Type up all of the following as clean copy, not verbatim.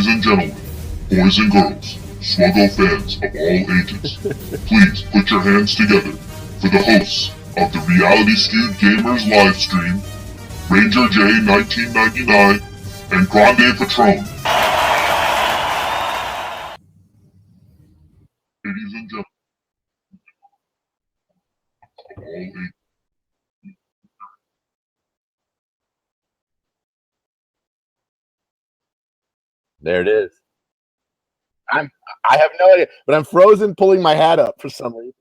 Ladies and gentlemen, boys and girls, SWGOH fans of all ages, please put your hands together for the hosts of the Reality Skewed Gamers livestream, Ranger J 1999 and Grande Patron. Ladies and gentlemen, of all ages. There it is. I have no idea, but I'm frozen pulling my hat up for some reason.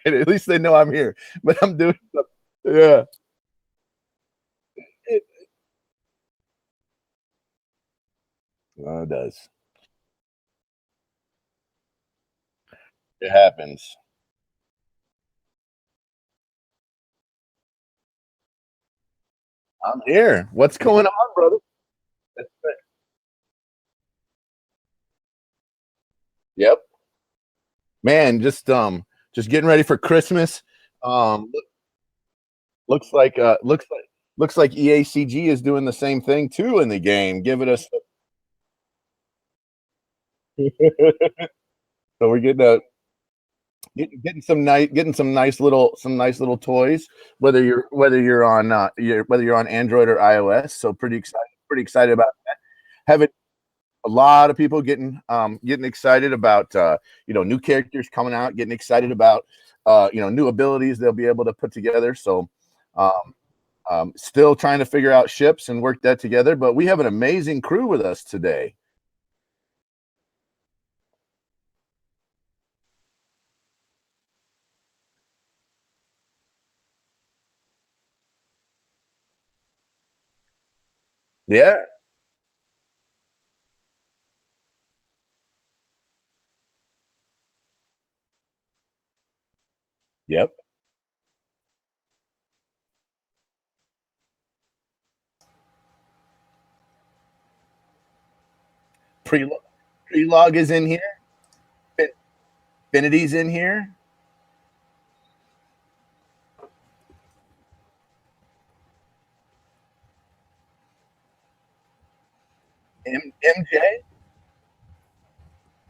At least they know I'm here, but I'm doing something. Yeah. It does. It happens. I'm here. What's going on, brother? That's right. Yep. Man, just getting ready for Christmas. Looks like EACG is doing the same thing too in the game, giving us so we're getting some nice little toys, whether you're on Android or iOS. So pretty excited about that. Having a lot of people getting excited about new characters coming out, getting excited about new abilities they'll be able to put together. So still trying to figure out ships and work that together, but we have an amazing crew with us today. Yeah. Yep. Prelog is in here. Infinity's in here.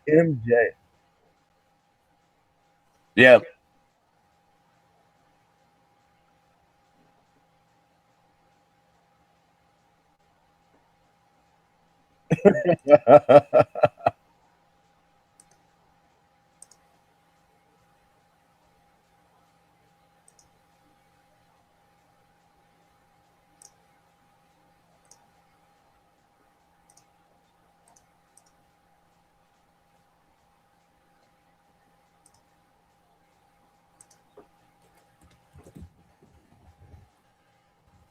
MJ. Yeah.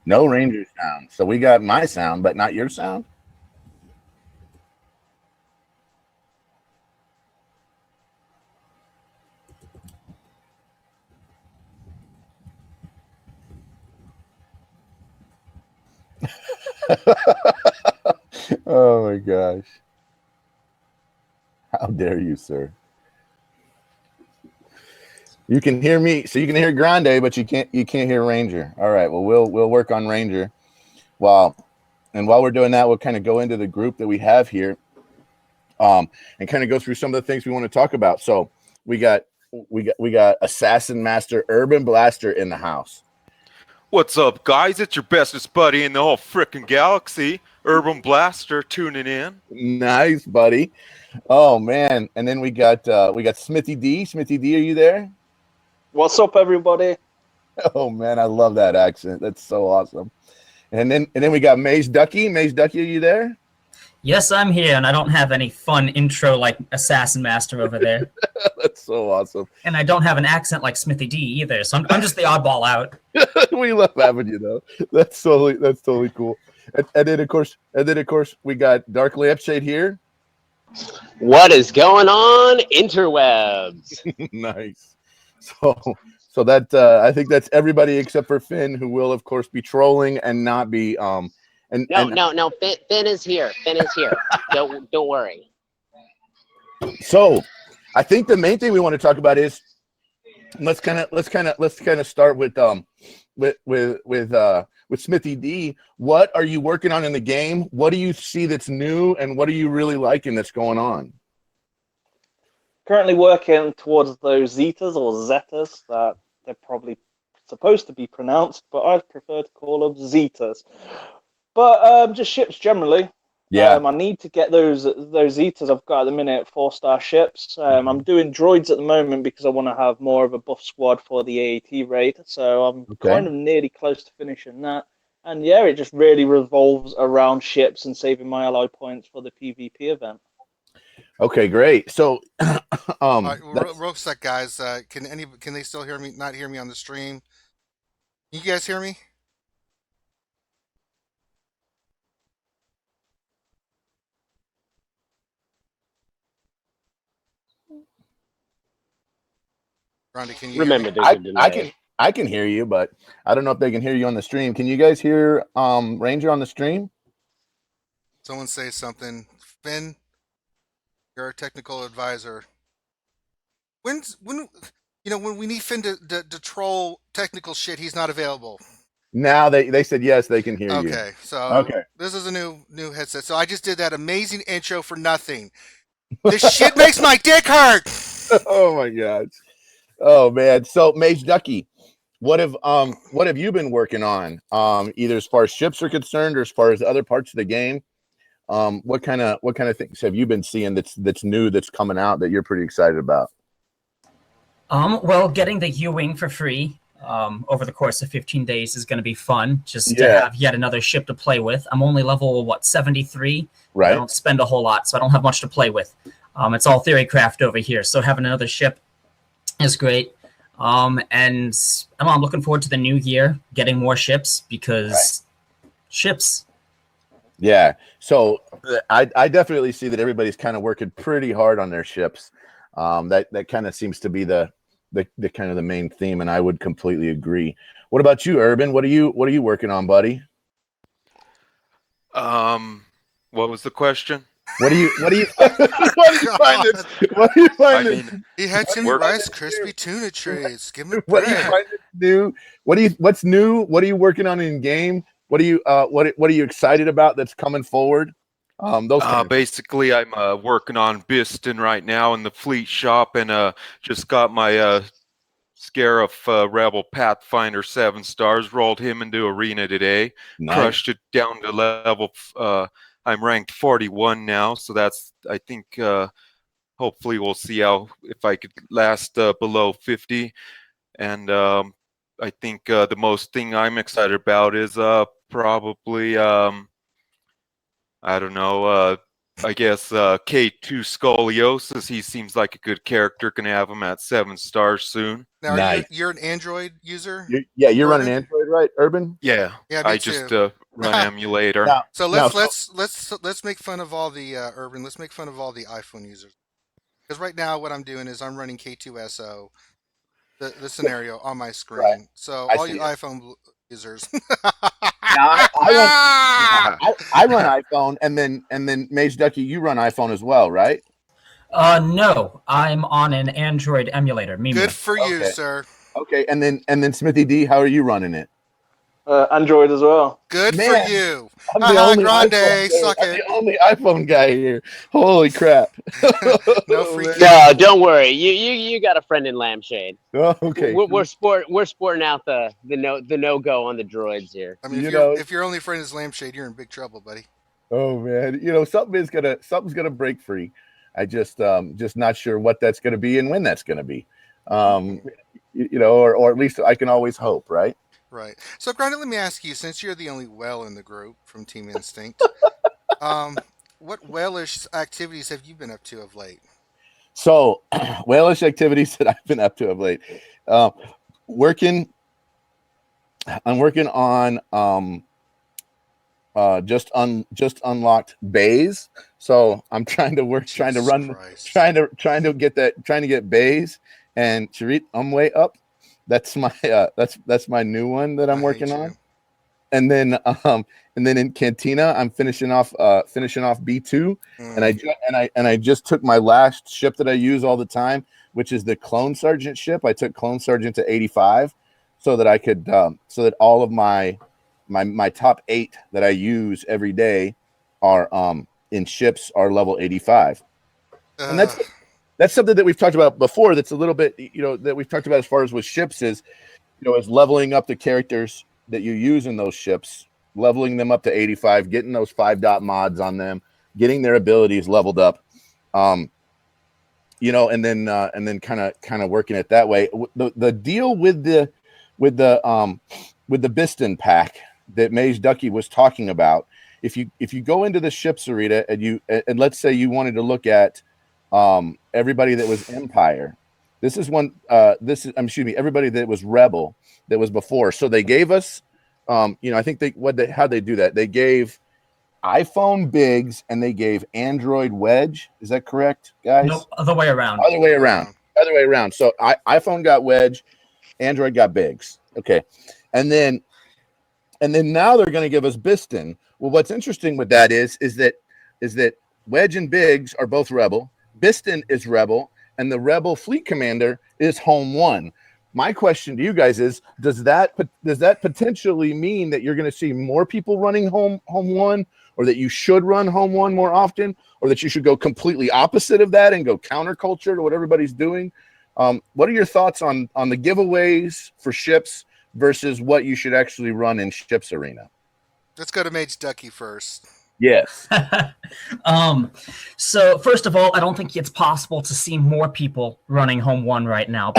No Ranger sound. So we got my sound, but not your sound. Oh my gosh. How dare you, sir? You can hear me, so you can hear Grande, but you can't hear Ranger. All right, well we'll work on Ranger. While we're doing that, we'll kind of go into the group that we have here, and kind of go through some of the things we want to talk about. So we got Assassin Master Urban Blaster in the house. What's up, guys? It's your bestest buddy in the whole frickin' galaxy, Urban Blaster, tuning in. Nice, buddy. Oh man, and then we got Smithy D. Smithy D, are you there? What's up, everybody? Oh man, I love that accent. That's so awesome. And then we got MageDuckey. MageDuckey, are you there? Yes, I'm here, and I don't have any fun intro like Assassin Master over there. That's so awesome. And I don't have an accent like Smithy D either, so I'm just the oddball out. We love having you though. That's totally cool. And then of course we got Dark Lampshade here. What is going on, interwebs? Nice. So that I think that's everybody except for Finn, who will of course be trolling and not be No. Finn is here. Finn is here. Don't worry. So, I think the main thing we want to talk about is let's kind of start with Smithy D, what are you working on in the game? What do you see that's new, and what are you really liking that's going on? Currently working towards those Zetas or Zetas that they're probably supposed to be pronounced, but I prefer to call them Zetas. But just ships generally. Yeah. I need to get those Zetas I've got at the minute, 4-star ships. I'm doing droids at the moment because I want to have more of a buff squad for the AAT raid. So I'm kind of nearly close to finishing that. And yeah, it just really revolves around ships and saving my ally points for the PvP event. Okay, great. So, right, real sec, guys. Can they still hear me? Not hear me on the stream? You guys hear me? Rhonda, can you Remember, hear me? there's a delay. I can hear you, but I don't know if they can hear you on the stream. Can you guys hear Ranger on the stream? Someone say something. Finn, you're our technical advisor. When we need Finn to troll technical shit, he's not available. Now they said yes, they can hear you. Okay, so this is a new headset. So I just did that amazing intro for nothing. This shit makes my dick hurt. Oh my god. Oh man. So MageDuckey, what have you been working on? Either as far as ships are concerned or as far as other parts of the game. What kind of things have you been seeing that's new, that's coming out that you're pretty excited about? Well, getting the U-Wing for free over the course of 15 days is going to be fun, just to have yet another ship to play with. I'm only level, 73? Right. I don't spend a whole lot, so I don't have much to play with. It's all theorycraft over here, so having another ship is great. And I'm looking forward to the new year, getting more ships, because ships. Yeah, so I definitely see that everybody's kind of working pretty hard on their ships. That kind of seems to be the kind of the main theme, and I would completely agree. What about you, Urban? What are you working on, buddy? What was the question? What are you finding? He had some Rice Krispie tuna trays. Give him a What are you finding new? What's new? What are you working on in game? What are you excited about that's coming forward? Basically, I'm working on Biston right now in the fleet shop, and just got my Scarif Rebel Pathfinder 7 stars. Rolled him into arena today. Nice. Crushed it down to level. I'm ranked 41 now, so that's, I think, hopefully we'll see if I could last below 50. And I think the most thing I'm excited about is probably I don't know, I guess K2 Scoliosis. He seems like a good character. Gonna have him at 7 stars soon. Now, nice. you're an Android user? You're running Android, right, Urban? Yeah, I just run emulator. So let's make fun of all the Urban. Let's make fun of all the iPhone users. Because right now, what I'm doing is I'm running K2SO, the scenario on my screen. Right. So all you iPhone users. Now, I run iPhone, and then MageDuckey, you run iPhone as well, right? No, I'm on an Android emulator. Good for you, sir. Okay, and then Smithy D, how are you running it? Android as well. Good for you. I'm the only Grande, suck it. The only iPhone guy here. Holy crap! No, don't worry. You got a friend in Lampshade. Oh, okay. We're sporting out the no go on the droids here. I mean, if your only friend is Lampshade, you're in big trouble, buddy. Oh man, something's gonna break free. I just not sure what that's gonna be and when that's gonna be. Or at least I can always hope, right? Right. So, Grande, let me ask you, since you're the only whale in the group from Team Instinct, what whalish activities have you been up to of late? So, whalish activities that I've been up to of late. I'm working on just unlocked bays. So I'm trying to get bays. And Charit, I'm way up. That's my new one that I'm working on. And then in Cantina, I'm finishing off B2, and I just took my last ship that I use all the time, which is the Clone Sergeant ship. I took Clone Sergeant to 85, so that I could so that all of my top 8 that I use every day are in ships are level 85. And that's something that we've talked about before. That's a little bit, that we've talked about as far as with ships is, is leveling up the characters that you use in those ships, leveling them up to 85, getting those 5-dot mods on them, getting their abilities leveled up, and then kind of working it that way. The deal with the Biston pack that MageDuckey was talking about, if you go into the ships arena and let's say you wanted to look at everybody that was Empire, everybody that was Rebel that was before. So they gave us, I think how'd they do that? They gave iPhone Biggs and they gave Android Wedge. Is that correct, guys? Nope, other way around. Other way around. So iPhone got Wedge, Android got Biggs. Okay, and then now they're going to give us Biston. Well, what's interesting with that is that Wedge and Biggs are both Rebel. Biston is Rebel, and the Rebel fleet commander is Home 1. My question to you guys is, does that potentially mean that you're going to see more people running Home 1, or that you should run Home 1 more often, or that you should go completely opposite of that and go counterculture to what everybody's doing? What are your thoughts on the giveaways for ships versus what you should actually run in ships arena? Let's go to MageDuckey first. Yes. So first of all, I don't think it's possible to see more people running Home 1 right now.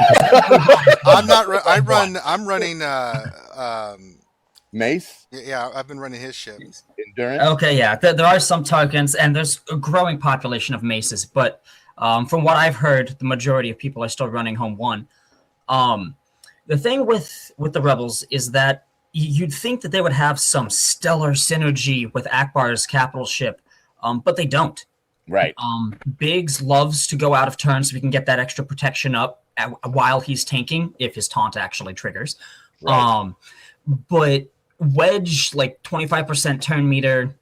I'm running Mace. Yeah, I've been running his ship. Endurance. Okay, yeah. There are some tokens, and there's a growing population of Maces, but from what I've heard, the majority of people are still running Home 1. The thing with the Rebels is that you'd think that they would have some stellar synergy with Akbar's capital ship, but they don't. Right. Biggs loves to go out of turn so we can get that extra protection up while he's tanking, if his taunt actually triggers. Right. But Wedge, like 25% turn meter,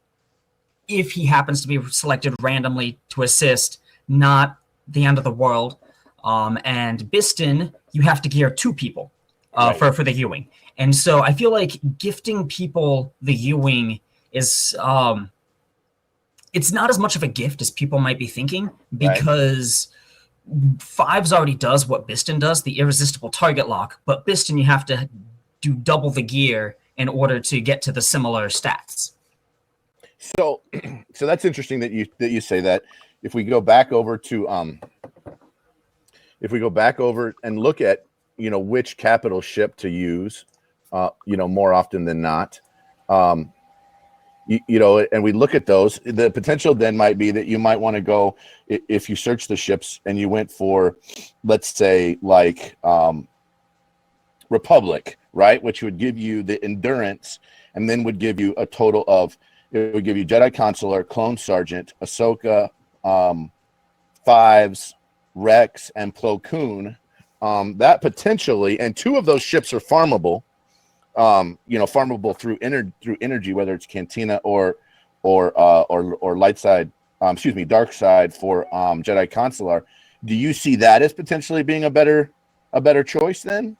if he happens to be selected randomly to assist, not the end of the world. And Biston, you have to gear 2 people right. for the Ewing. And so I feel like gifting people the Ewing is it's not as much of a gift as people might be thinking, because Fives already does what Biston does, the irresistible target lock, but Biston you have to do double the gear in order to get to the similar stats. So that's interesting that you say that. If we go back over to and look at which capital ship to use, more often than not, and we look at those, the potential then might be that you might want to go, if you search the ships and you went for, let's say, like Republic, right, which would give you the endurance and then would give you a total of, it would give you Jedi Consular, Clone Sergeant, Ahsoka, Fives, Rex, and Plo Koon. That potentially, and 2 of those ships are farmable. Farmable through energy, whether it's Cantina or light side, dark side for Jedi Consular. Do you see that as potentially being a better choice then?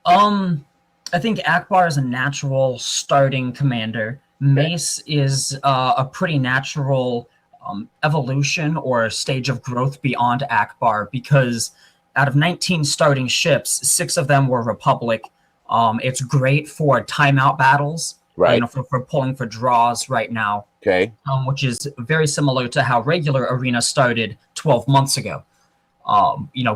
I think Akbar is a natural starting commander. Mace is a pretty natural evolution or stage of growth beyond Akbar, because out of 19 starting ships, 6 of them were Republic. It's great for timeout battles, right? For pulling for draws right now. Okay. Which is very similar to how regular arena started 12 months ago.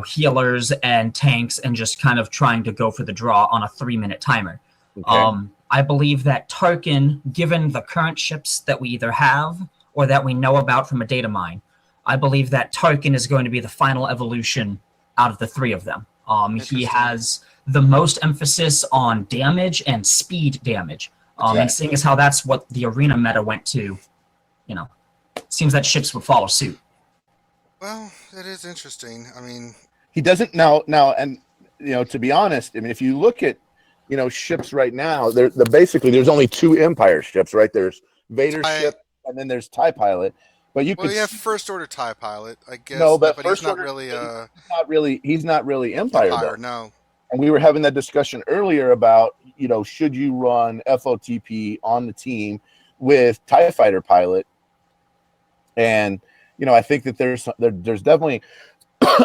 Healers and tanks and just kind of trying to go for the draw on a 3-minute timer. Okay. I believe that Tarkin, given the current ships that we either have or that we know about from a data mine, I believe that Tarkin is going to be the final evolution out of the 3 of them. He has the most emphasis on damage and speed damage. And seeing as how that's what the arena meta went to, seems that ships would follow suit. Well, that is interesting. I mean, he doesn't now, and to be honest, I mean, if you look at ships right now, basically there's only 2 Empire ships, right? There's Vader's ship, and then there's TIE Pilot. But you have First Order TIE Pilot, I guess. No, but he's not really he's not really Empire though. No. And we were having that discussion earlier about, should you run FOTP on the team with TIE Fighter pilot? And, I think that there's definitely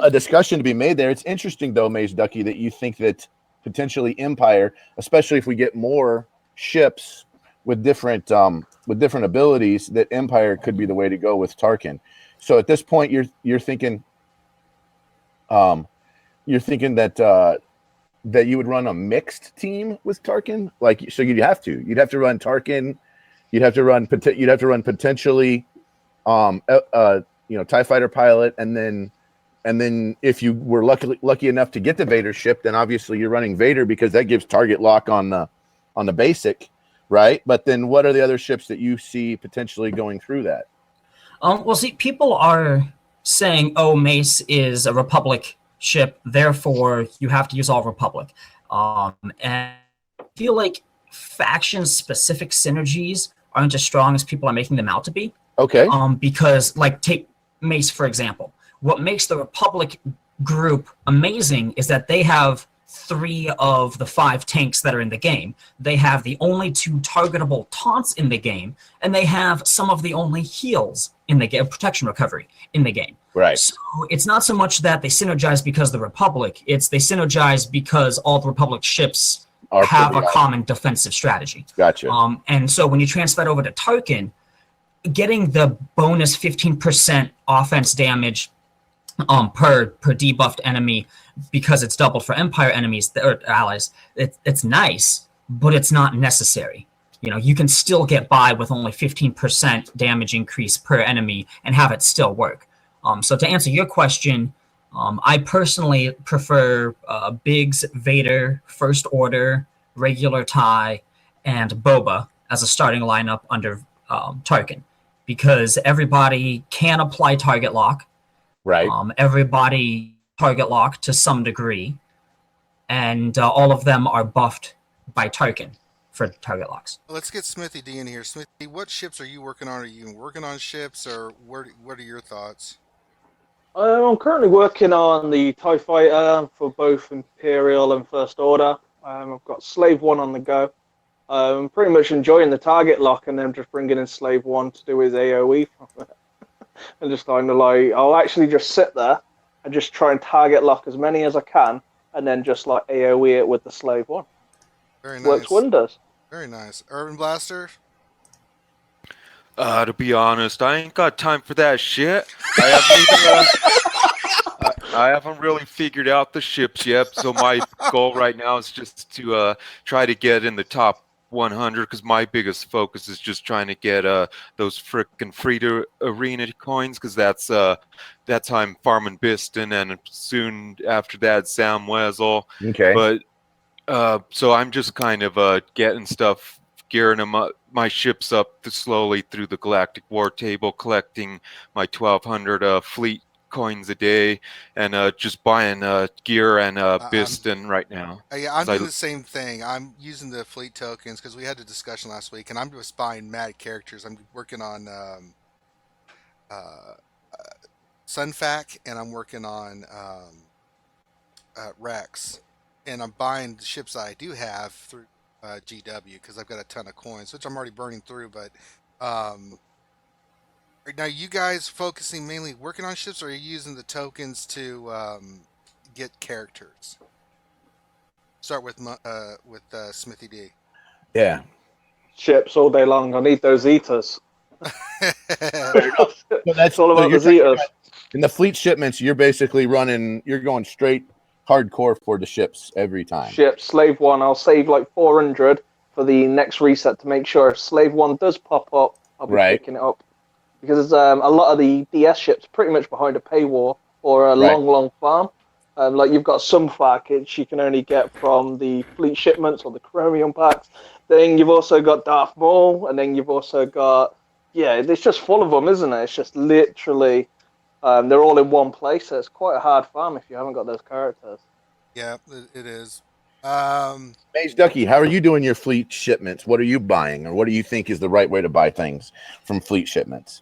a discussion to be made there. It's interesting, though, MageDuckey, that you think that potentially Empire, especially if we get more ships with different abilities, that Empire could be the way to go with Tarkin. So at this point, you're thinking that that you would run a mixed team with Tarkin, so you'd have to run Tarkin, you'd have to run potentially TIE Fighter pilot, and then if you were lucky enough to get the Vader ship, then obviously you're running Vader because that gives target lock on the basic, right? But then what are the other ships that you see potentially going through that? Well, see, people are saying, "Oh, Mace is a Republic ship, therefore you have to use all Republic." And I feel like faction-specific synergies aren't as strong as people are making them out to be. Okay. Because, take Mace, for example. What makes the Republic group amazing is that they have 3 of the 5 tanks that are in the game. They have the only 2 targetable taunts in the game, and they have some of the only heals in the game, protection recovery in the game. Right. So it's not so much that they synergize because of the Republic, it's they synergize because all the Republic ships have a common defensive strategy. Gotcha. And so when you transfer it over to Tarkin, getting the bonus 15% offense damage per debuffed enemy, because it's doubled for Empire enemies or allies, it's nice, but it's not necessary. You can still get by with only 15% damage increase per enemy and have it still work. So to answer your question, I personally prefer Biggs, Vader, First Order, regular TIE, and Boba as a starting lineup under Tarkin, because everybody can apply target lock. Right. Everybody target lock to some degree, and all of them are buffed by Tarkin for target locks. Let's get Smithy D in here. Smithy, what ships are you working on? Are you working on ships, or what are your thoughts? I'm currently working on the TIE Fighter for both Imperial and First Order. I've got Slave 1 on the go. I'm pretty much enjoying the target lock and then just bringing in Slave 1 to do his AoE. And just kind of I'll actually just sit there and just try and target lock as many as I can, and then just AoE it with the Slave 1. Very nice. Works wonders. Very nice. Urban Blaster? To be honest, I ain't got time for that shit. I haven't really figured out the ships yet, so my goal right now is just to try to get in the top 100, because my biggest focus is just trying to get those frickin' free-to-arena coins, because that's how I'm farming Biston, and soon after that, Sam Wessel. Okay. But so I'm just kind of getting stuff, gearing my ships up slowly through the Galactic War Table, collecting my 1,200 fleet coins a day, and just buying gear and Biston right now. Yeah, I'm doing the same thing. I'm using the fleet tokens because we had a discussion last week, and I'm just buying mad characters. I'm working on Sunfac, and I'm working on Rex, and I'm buying the ships I do have through GW because I've got a ton of coins, which I'm already burning through. But now, you guys focusing mainly working on ships, or are you using the tokens to get characters? Start with Smithy D. Yeah. Ships all day long. I need those Zetas. That's all about the Zetas. In the fleet shipments, you're going straight hardcore for the ships every time. Ships, Slave 1. I'll save 400 for the next reset to make sure if Slave 1 does pop up, I'll be picking it up. Because a lot of the DS ships pretty much behind a paywall or a long farm. You've got some package you can only get from the fleet shipments or the chromium packs. Then you've also got Darth Maul, and then you've also got it's just full of them, isn't it? It's just literally they're all in one place, so it's quite a hard farm if you haven't got those characters. Yeah, it is. MageDuckey, how are you doing your fleet shipments? What are you buying, or what do you think is the right way to buy things from fleet shipments?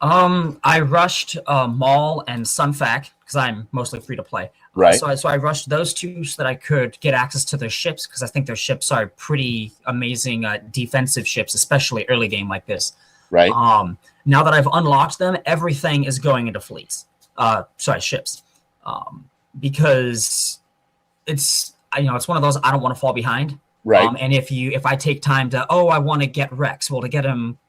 I rushed Maul and Sunfac because I'm mostly free to play. Right. So I rushed those two so that I could get access to their ships, because I think their ships are pretty amazing defensive ships, especially early game like this. Right. Now that I've unlocked them, everything is going into fleets. Ships. Because it's one of those, I don't want to fall behind. Right. And if I take time to, I want to get Rex, well, to get him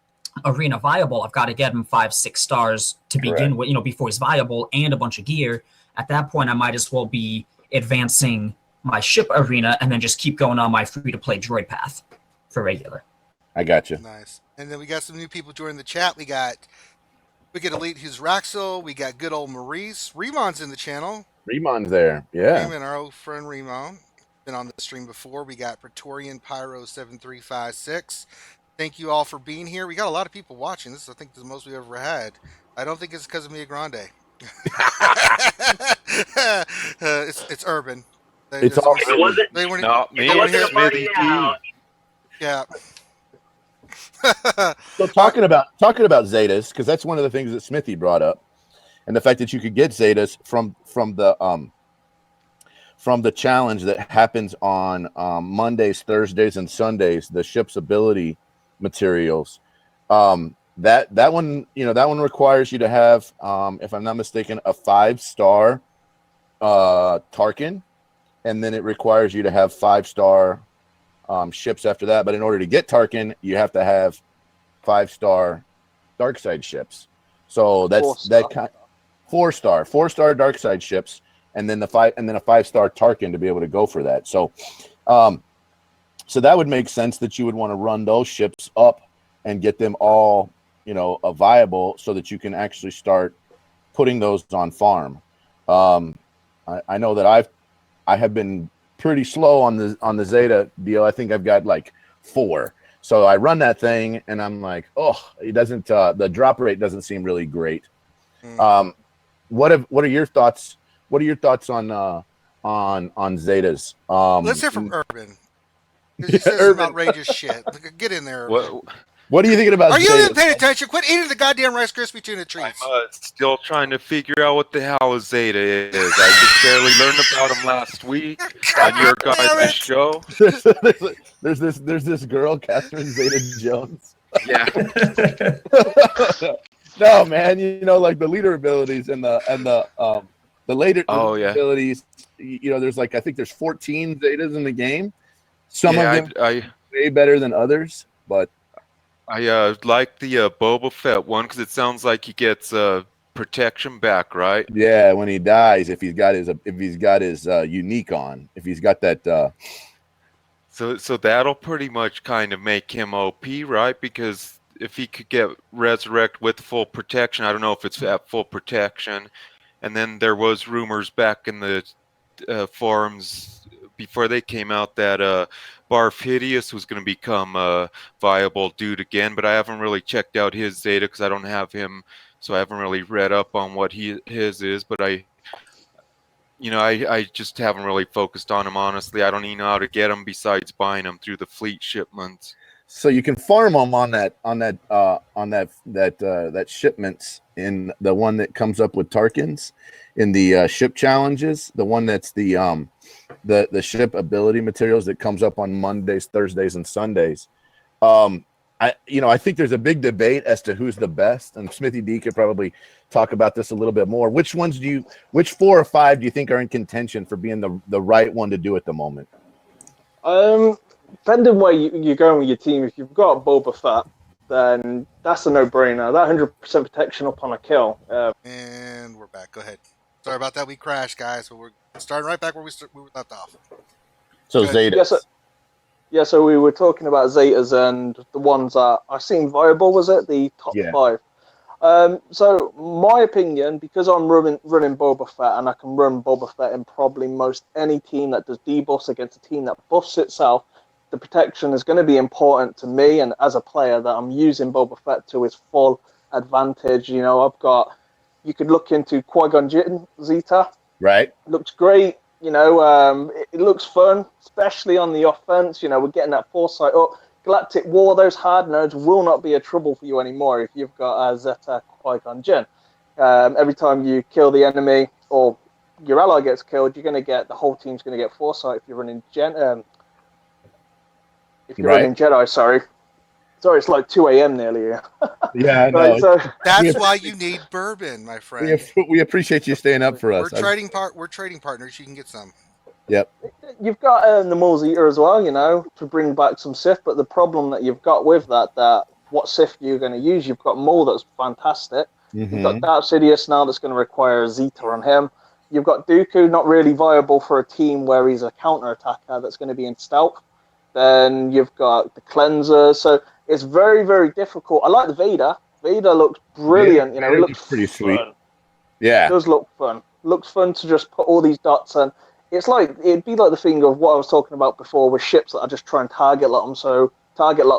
arena viable, I've got to get him 5-6 stars to begin with, before he's viable, and a bunch of gear. At that point, I might as well be advancing my ship arena and then just keep going on my free-to-play droid path for regular. I got you. Nice. And then we got some new people joining the chat. We got Elite, who's Raxel. We got good old Maurice. Remon's in the channel. Remon's there. Yeah. Remon, our old friend Remon. Been on the stream before. We got Praetorian Pyro 7356. Thank you all for being here. We got a lot of people watching. This is, I think, the most we've ever had. I don't think it's because of Mia Grande. It's Urban. It's all. They weren't. Not me. Smithy D. Yeah. So talking about Zetas, because that's one of the things that Smithy brought up, and the fact that you could get Zetas from the challenge that happens on Mondays, Thursdays, and Sundays, the ship's ability materials. That one requires you to have, if I'm not mistaken, a 5-star Tarkin, and then it requires you to have 5-star ships after that. But in order to get Tarkin, you have to have 5-star dark side ships. So that's 4-star dark side ships, and then a 5-star Tarkin to be able to go for that. So so that would make sense that you would want to run those ships up and get them all viable, so that you can actually start putting those on farm. I know that I have been pretty slow on the Zeta deal. I think I've got like 4. So I run that thing and I'm like, it doesn't, the drop rate doesn't seem really great. What are your thoughts? What are your thoughts on Zetas? Let's hear from Urban. He says some outrageous shit. Get in there, Urban. What are you thinking about? Are you even paying attention? Quit eating the goddamn Rice Krispie tuna treats. I'm still trying to figure out what the hell a Zeta is. I just barely learned about him last week on your guys' show. There's this girl, Catherine Zeta-Jones. Yeah. No, man. Like the leader abilities and the later abilities. There's I think there's 14 Zetas in the game. Some of them way better than others, but. I like the Boba Fett one because it sounds like he gets protection back, right? Yeah, when he dies, if he's got his unique on, if he's got that. So that'll pretty much kind of make him OP, right? Because if he could get resurrect with full protection, I don't know if it's at full protection. And then there was rumors back in the forums before they came out that Barf Hideous was going to become a viable dude again, but I haven't really checked out his Zeta because I don't have him, so I haven't really read up on what his is. But I just haven't really focused on him, honestly. I don't even know how to get him besides buying them through the fleet shipments. So you can farm them on that shipments in the one that comes up with Tarkins in the ship challenges, the one that's the ship ability materials that comes up on Mondays, Thursdays, and Sundays. I think there's a big debate as to who's the best, and Smithy D could probably talk about this a little bit more. Which 4 or 5 do you think are in contention for being the right one to do at the moment? Depending where you're going with your team, if you've got Boba Fett, then that's a no-brainer. That 100% protection upon a kill. And we're back. Go ahead. Sorry about that. We crashed, guys, but we're starting right back where we left off. So Zeta. So we were talking about Zetas and the ones that I seen viable. Was it the top 5? So my opinion, because I'm running Boba Fett, and I can run Boba Fett in probably most any team that does debuffs against a team that buffs itself, the protection is going to be important to me, and as a player that I'm using Boba Fett to his full advantage. You could look into Qui-Gon Jinn Zeta. Right. Looks great. It looks fun, especially on the offense. We're getting that foresight up. Galactic War, those hard nodes will not be a trouble for you anymore if you've got Zeta Qui-Gon Jinn. Every time you kill the enemy or your ally gets killed, you're going to get the whole team's going to get foresight if you're running running Jedi. Sorry, it's like 2 a.m. nearly. Yeah, I know. So That's why you need bourbon, my friend. We appreciate you staying up for us. We're trading partners. You can get some. Yep. You've got the Maul's Eater as well, to bring back some Sith. But the problem that you've got with that what Sith you're going to use? You've got Maul that's fantastic. Mm-hmm. You've got Darth Sidious now that's going to require a Zeta on him. You've got Dooku, not really viable for a team where he's a counter-attacker that's going to be in stealth. Then you've got the Cleanser. So it's very, very difficult. I like the Vader. Vader looks brilliant. Yeah, it looks pretty sweet. Fun. Yeah. It does look fun. Looks fun to just put all these dots in. It's like, it'd be like the thing of what I was talking about before with ships that are just trying to target lock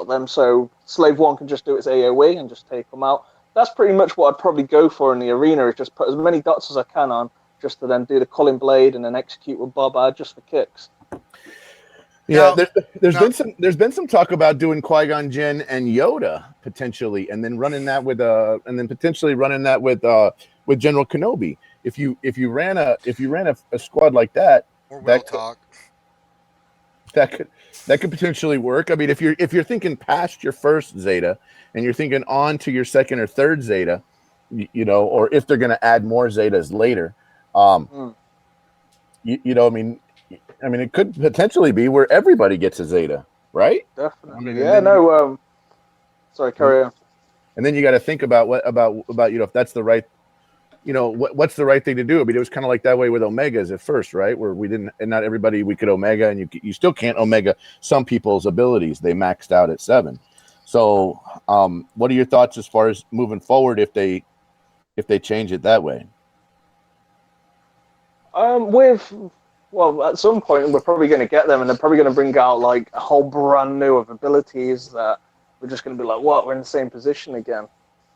them so Slave 1 can just do its AoE and just take them out. That's pretty much what I'd probably go for in the arena, is just put as many dots as I can on, just to then do the Culling Blade and then execute with Boba just for kicks. Yeah, there's been some talk about doing Qui-Gon Jinn and Yoda potentially, and then potentially running that with General Kenobi. If you ran a squad like that, that could potentially work. I mean, if you're thinking past your first Zeta and you're thinking on to your second or third Zeta, or if they're going to add more Zetas later, I mean, it could potentially be where everybody gets a Zeta, right? Definitely. Sorry, carry on. And then you got to think about if that's the right, what's the right thing to do. I mean, it was kind of like that way with Omegas at first, right? Where not everybody we could Omega, and you still can't Omega some people's abilities. They maxed out at 7. So, what are your thoughts as far as moving forward if they change it that way? At some point we're probably going to get them, and they're probably going to bring out like a whole brand new of abilities that we're just going to be like, what? We're in the same position again.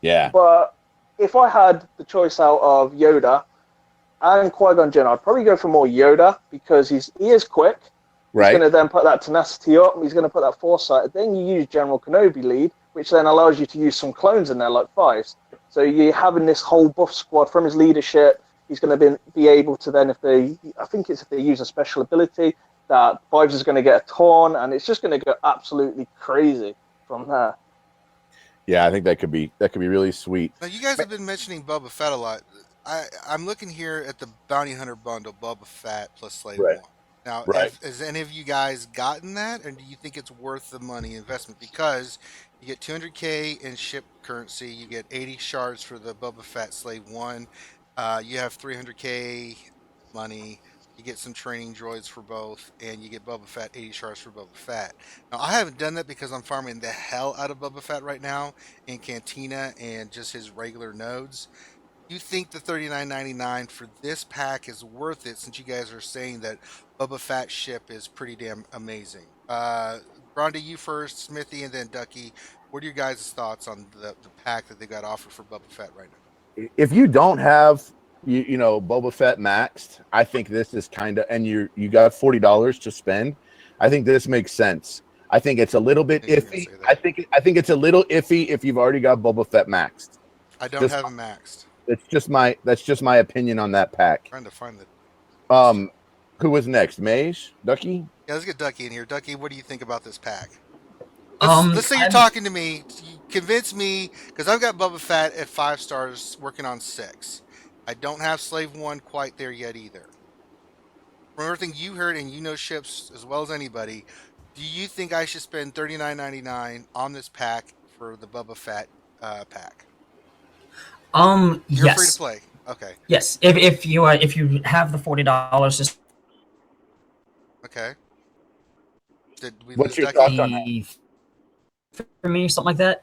Yeah. But if I had the choice out of Yoda and Qui-Gon Jinn, I'd probably go for more Yoda because he is quick. Right. He's going to then put that tenacity up. He's going to put that foresight. Then you use General Kenobi lead, which then allows you to use some clones in there like 5s. So you're having this whole buff squad from his leadership. He's going to be able to then, if they use a special ability, that 5s is going to get a torn, and it's just going to go absolutely crazy from there. Yeah, I think that could be really sweet. Now, you guys have been mentioning Boba Fett a lot. I'm looking here at the Bounty Hunter bundle, Boba Fett plus Slave 1. Now, has any of you guys gotten that, or do you think it's worth the money investment? Because you get 200K in ship currency, you get 80 shards for the Boba Fett Slave 1. You have 300K money. You get some training droids for both, and you get Boba Fett 80 shards for Boba Fett. Now, I haven't done that because I'm farming the hell out of Boba Fett right now in Cantina and just his regular nodes. You think the $39.99 for this pack is worth it, since you guys are saying that Boba Fett ship is pretty damn amazing? Rhonda, you first, Smithy, and then Ducky. What are your guys' thoughts on the pack that they got offered for Boba Fett right now? If you don't have Boba Fett maxed, I think this is kind of, and you got $40 to spend, I think this makes sense. I think it's a little bit iffy. I think it's a little iffy if you've already got Boba Fett maxed. I don't have him maxed. That's just my opinion on that pack. I'm trying to find the. Who was next? MageDuckey? Yeah, let's get Ducky in here. Ducky, what do you think about this pack? Let's say you're talking to me. You convince me, because I've got Boba Fett at 5 stars, working on 6. I don't have Slave 1 quite there yet either. From everything you heard, and you know ships as well as anybody, do you think I should spend $39.99 on this pack for the Boba Fett pack? You're yes. free to play. Okay. Yes, if you have the $40, just okay. What's your thoughts on that? For me, something like that.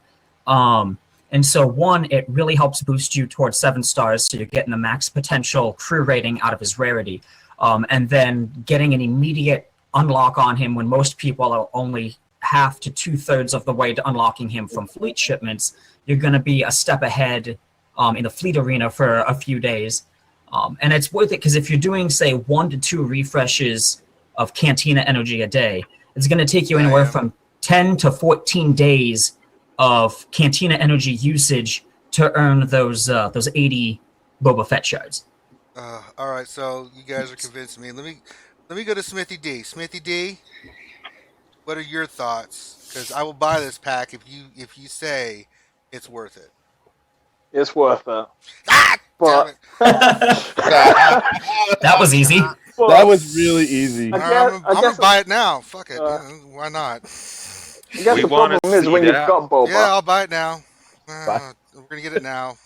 And so 1, it really helps boost you towards 7 stars, so you're getting the max potential crew rating out of his rarity, and then getting an immediate unlock on him when most people are only half to 2/3 of the way to unlocking him from fleet shipments. You're going to be a step ahead in the fleet arena for a few days, and it's worth it because if you're doing, say, 1 to 2 refreshes of Cantina energy a day, it's going to take you anywhere from 10 to 14 days of Cantina energy usage to earn those 80 Boba Fett shards. All right, so you guys are convincing me. Let me go to Smithy D. Smithy D, what are your thoughts? Because I will buy this pack if you say it's worth it. It's worth it. Ah, damn But it! That was easy. That was really easy. I'm gonna buy it now. Fuck it. Why not? I guess We the wanna problem is see when you've that. got Boba. Yeah, I'll buy it now. We're gonna get it now.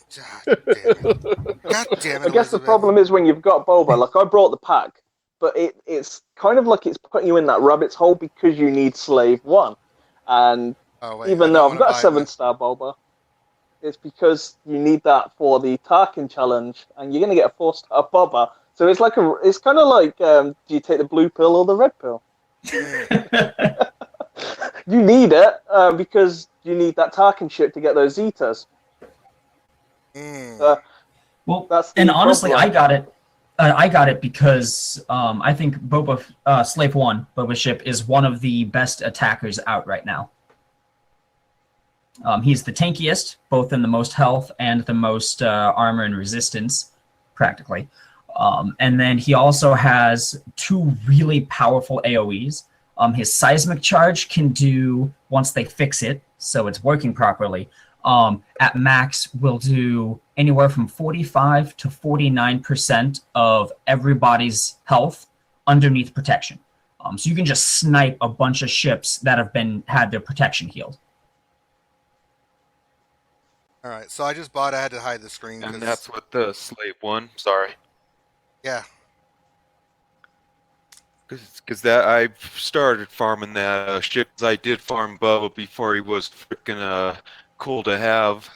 God damn it! God damn it! I guess the Elizabeth. problem is when you've got Boba. Like I brought the pack, but it's kind of like it's putting you in that rabbit's hole because you need Slave 1, and Oh, wait, even I though don't I've wanna got a buy it. 7-star Boba, it's because you need that for the Tarkin challenge, and you're gonna get a 4-star Boba. So it's like it's kind of like, do you take the blue pill or the red pill? You need it because you need that Tarkin shit to get those Zetas. Well, that's and honestly, problem. I got it. I got it because I think Slave 1, Boba Ship, is one of the best attackers out right now. He's the tankiest, both in the most health and the most armor and resistance, practically. And then he also has 2 really powerful AoEs. His seismic charge can do, once they fix it, so it's working properly, at max will do anywhere from 45 to 49% of everybody's health underneath protection. So you can just snipe a bunch of ships that have had their protection healed. All right, so I just bought. I had to hide the screen. And that's what the Slave 1. Sorry. Yeah. Because that I started farming that ship. I did farm Bubba before he was freaking cool to have.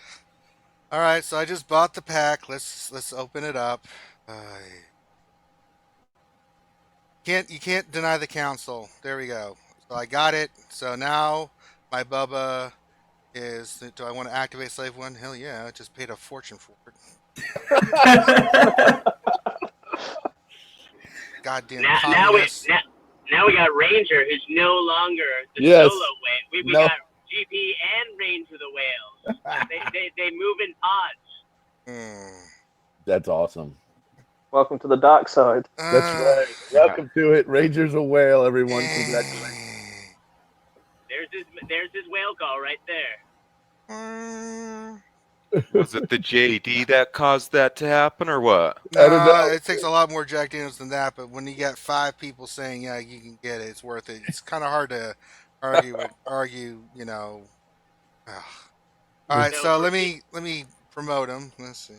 All right, so I just bought the pack. Let's open it up. You can't deny the council. There we go. So I got it. So now my Bubba is. Do I want to activate Slave 1? Hell yeah! I just paid a fortune for it. Goddamn communist. Now we got Ranger, who's no longer the Yes. solo whale. We No. got GP and Ranger the whales. they move in pods. That's awesome. Welcome to the dark side. That's right. Welcome to it. Ranger's a whale, everyone. Congratulations. There's his whale call right there. Was it the JD that caused that to happen, or what? I don't know. It takes a lot more Jack Daniels than that, but when you get 5 people saying, yeah, you can get it, it's worth it. It's kind of hard to argue, you know. Ugh. All right, so let me promote him. Let's see.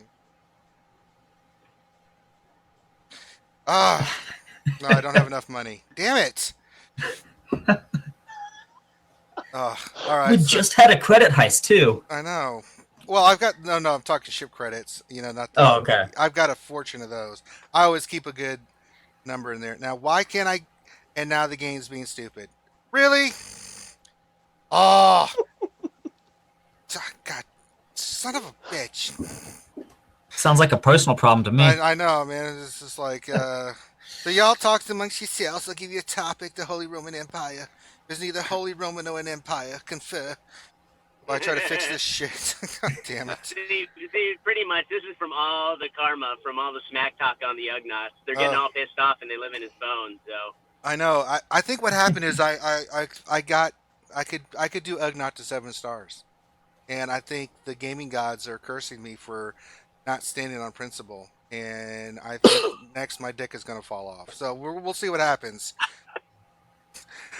No, I don't have enough money. Damn it. All right. We just had a credit heist too. I know. Well, I've got no. I'm talking ship credits. You know, not. Oh, okay. I've got a fortune of those. I always keep a good number in there. Now, why can't I? And now the game's being stupid. Really? Oh, God, son of a bitch. Sounds like a personal problem to me. I know, man. It's just like. So y'all talk amongst yourselves. I'll give you a topic: the Holy Roman Empire. There's neither Holy Roman nor an empire. Confer. While I try to fix this shit. God damn it. See, pretty much, this is from all the karma, from all the smack talk on the Ugnaughts. They're getting all pissed off, and they live in his bones. So. I know. I think what happened is I could do Ugnaught to 7 stars, and I think the gaming gods are cursing me for not standing on principle. And I think next my dick is gonna fall off. So we'll see what happens.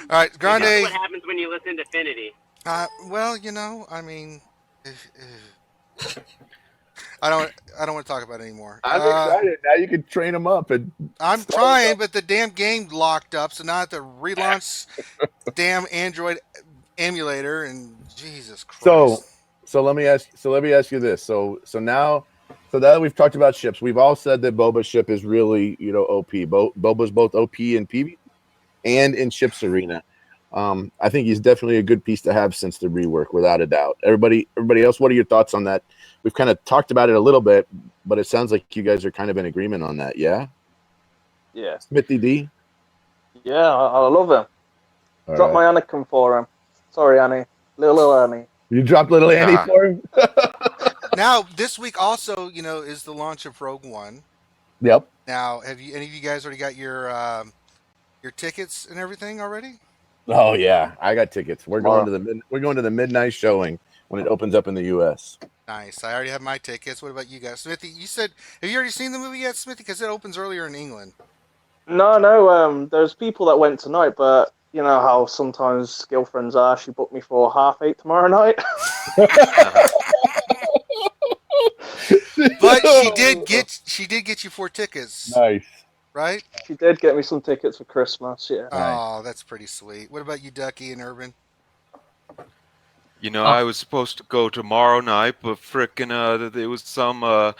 All right, Grande. That's what happens when you listen to Finity. Well, you know, I mean, I don't want to talk about it anymore. I'm excited. Now you can train them up. And I'm trying, but the damn game locked up, so now I have to relaunch damn Android emulator, and Jesus Christ. So let me ask you this. So now that we've talked about ships, we've all said that Boba's ship is really, OP. Boba's both OP in PvP and in ships arena. I think he's definitely a good piece to have since the rework, without a doubt. Everybody else, what are your thoughts on that? We've kind of talked about it a little bit, but it sounds like you guys are kind of in agreement on that, yeah? Yeah. Smithy D? Yeah, I love him. Drop my Anakin for him. Sorry, Annie. Little Annie. You dropped little Annie for him? Now, this week also, is the launch of Rogue One. Yep. Now, have you any of you guys already got your tickets and everything already? Oh yeah, I got tickets. We're going to the midnight showing when it opens up in the U.S. Nice. I already have my tickets. What about you guys, Smithy? You said, have you already seen the movie yet, Smithy? Because it opens earlier in England. No. There's people that went tonight, but you know how sometimes girlfriends are. She booked me for 8:30 tomorrow night. But she did get you 4 tickets. Nice. Right? She did get me some tickets for Christmas. Yeah. Oh, that's pretty sweet. What about you, Ducky and Urban? You know, I was supposed to go tomorrow night, but frickin' there was some I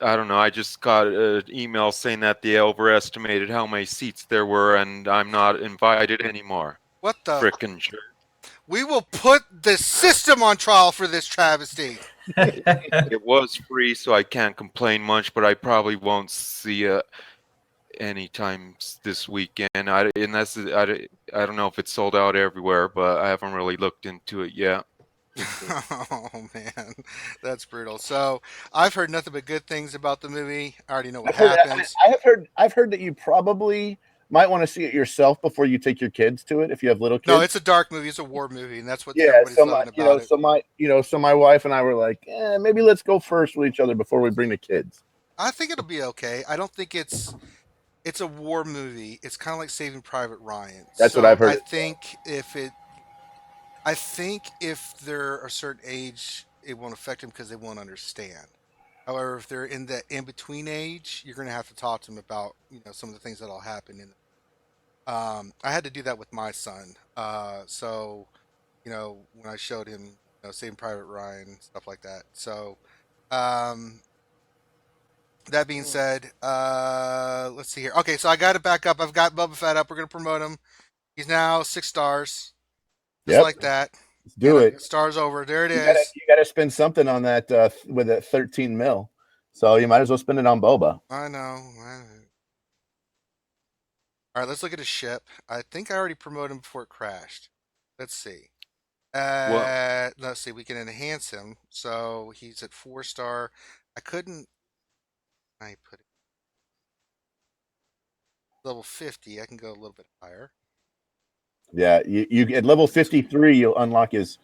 don't know. I just got an email saying that they overestimated how many seats there were, and I'm not invited anymore. What the frickin' jerk? We will put the system on trial for this travesty. It was free, so I can't complain much, but I probably won't see it anytime this weekend. Unless I don't know if it's sold out everywhere, but I haven't really looked into it yet. Oh man, that's brutal. So I've heard nothing but good things about the movie. I already know what happens. I've heard that you probably might want to see it yourself before you take your kids to it if you have little kids. No, it's a dark movie. It's a war movie, and that's what everybody's loving about it. So my wife and I were like, maybe let's go first with each other before we bring the kids. I think it'll be okay. I don't think it's a war movie. It's kind of like Saving Private Ryan. That's what I've heard. I think if they're a certain age, it won't affect them because they won't understand. However, if they're in the in-between age, you're going to have to talk to them about some of the things that'll happen. I had to do that with my son. So when I showed him Saving Private Ryan, stuff like that. So that being said, let's see here. Okay, so I got it back up. I've got Boba Fett up. We're going to promote him. He's now 6 stars. Just like that. Let's do it. Stars over. There it is. You got to spend something on that with that 13 mil. So you might as well spend it on Boba. I know. All right, let's look at his ship. I think I already promoted him before it crashed. Let's see. Let's see. We can enhance him. So he's at 4-star. I couldn't. I put it level 50. I can go a little bit higher. Yeah, you at level 53, you'll unlock his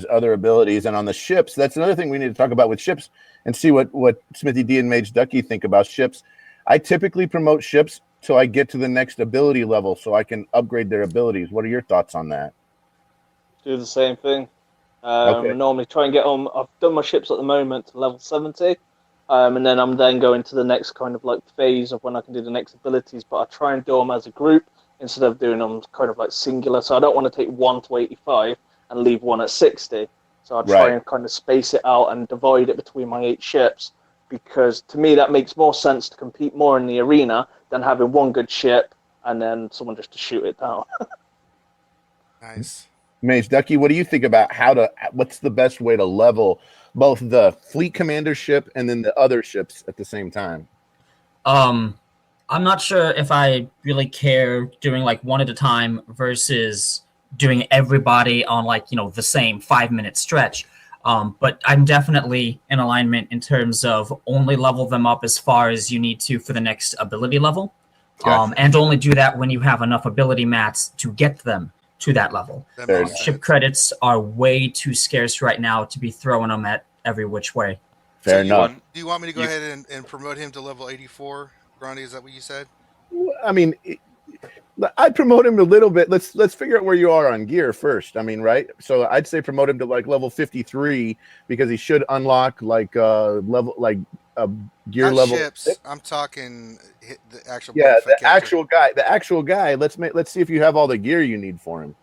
other abilities. And on the ships, that's another thing we need to talk about with ships and see what Smithy D and MageDuckey think about ships. I typically promote ships till I get to the next ability level so I can upgrade their abilities. What are your thoughts on that? Do the same thing. Okay. Normally try and get on. I've done my ships at the moment to level 70. And then I'm going to the next kind of like phase of when I can do the next abilities, but I try and do them as a group instead of doing them kind of like singular. So I don't want to take one to 85 and leave one at 60. So I try and kind of space it out and divide it between my 8 ships, because to me that makes more sense to compete more in the arena than having one good ship and then someone just to shoot it down. Nice. MageDuckey, what do you think about what's the best way to level both the fleet commander ship and then the other ships at the same time? I'm not sure if I really care doing like one at a time versus doing everybody on like, the same 5-minute stretch. But I'm definitely in alignment in terms of only level them up as far as you need to for the next ability level. Gotcha. And only do that when you have enough ability mats to get them to that level. Ship credits are way too scarce right now to be throwing them at every which way. Fair enough. Do you want me to go ahead and promote him to level 84? Grande, is that what you said? I mean, I'd promote him a little bit. Let's figure out where you are on gear first. I mean, right? So I'd say promote him to like level 53 because he should unlock like level like a gear Not level. Ships. I'm talking the actual. Yeah, the actual guy. The actual guy. Let's see if you have all the gear you need for him.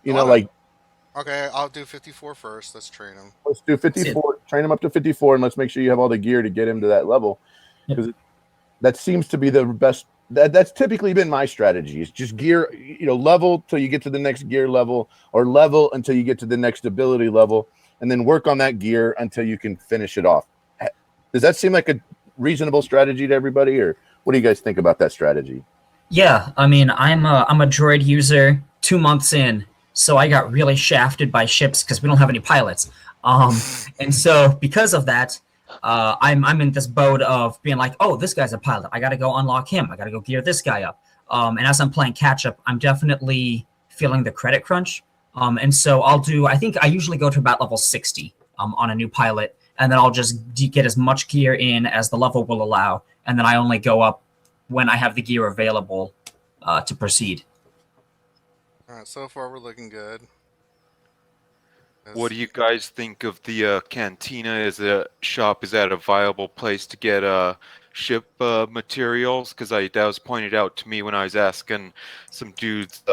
Okay, I'll do 54 first. Let's train him. Let's do 54. Train him up to 54, and let's make sure you have all the gear to get him to that level. Because that seems to be the best. That's typically been my strategy. Is just gear, level till you get to the next gear level, or level until you get to the next ability level, and then work on that gear until you can finish it off. Does that seem like a reasonable strategy to everybody, or what do you guys think about that strategy? Yeah, I mean, I'm a droid user 2 months in, so I got really shafted by ships because we don't have any pilots. And so because of that, I'm in this boat of being like, oh, this guy's a pilot. I got to go unlock him. I got to go gear this guy up. And as I'm playing catch up, I'm definitely feeling the credit crunch. And so I think I usually go to about level 60 on a new pilot, and then I'll just get as much gear in as the level will allow. And then I only go up when I have the gear available to proceed. All right, so far we're looking good. What do you guys think of the cantina as a shop? Is that a viable place to get ship materials? Because that was pointed out to me when I was asking some dudes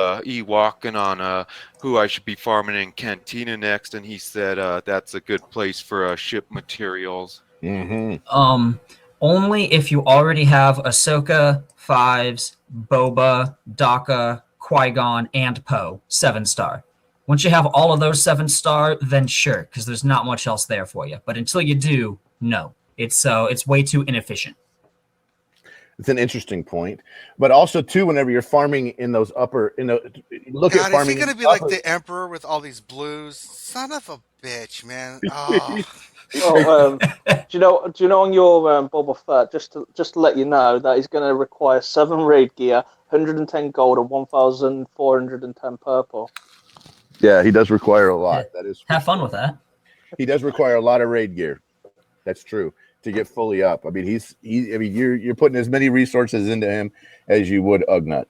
walking on who I should be farming in cantina next, and he said that's a good place for ship materials. Mm-hmm. Only if you already have Ahsoka, Fives, Boba, Daka, Qui-Gon, and Poe 7-star. Once you have all of those 7-star, then sure, because there's not much else there for you. But until you do, no. It's way too inefficient. It's an interesting point, but also too, whenever you're farming in those look at farming. Is he gonna be like the Emperor with all these blues? Son of a bitch, man! Oh. Well, do you know on your Boba Fett, just to let you know that he's going to require 7 raid gear, 110 gold, and 1,410 purple. Yeah, he does require a lot. Yeah. That is. Have fun with that. He does require a lot of raid gear. That's true to get fully up. I mean, you're putting as many resources into him as you would Ugnaught.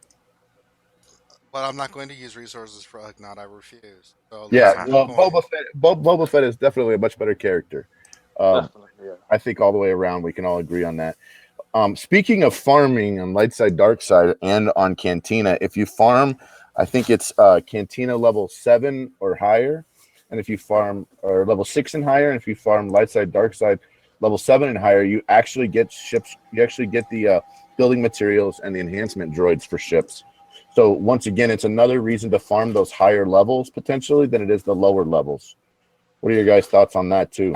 But I'm not going to use resources for Ugnaught. I refuse. So yeah, well, Boba Fett is definitely a much better character. Definitely, yeah. I think all the way around we can all agree on that. Speaking of farming on light side, dark side, and on Cantina, if you farm, I think it's Cantina level 7 or higher, and if you farm or level 6 and higher, and if you farm light side, dark side, level 7 and higher, you actually get ships. You actually get the building materials and the enhancement droids for ships. So once again, it's another reason to farm those higher levels potentially than it is the lower levels. What are your guys' thoughts on that too?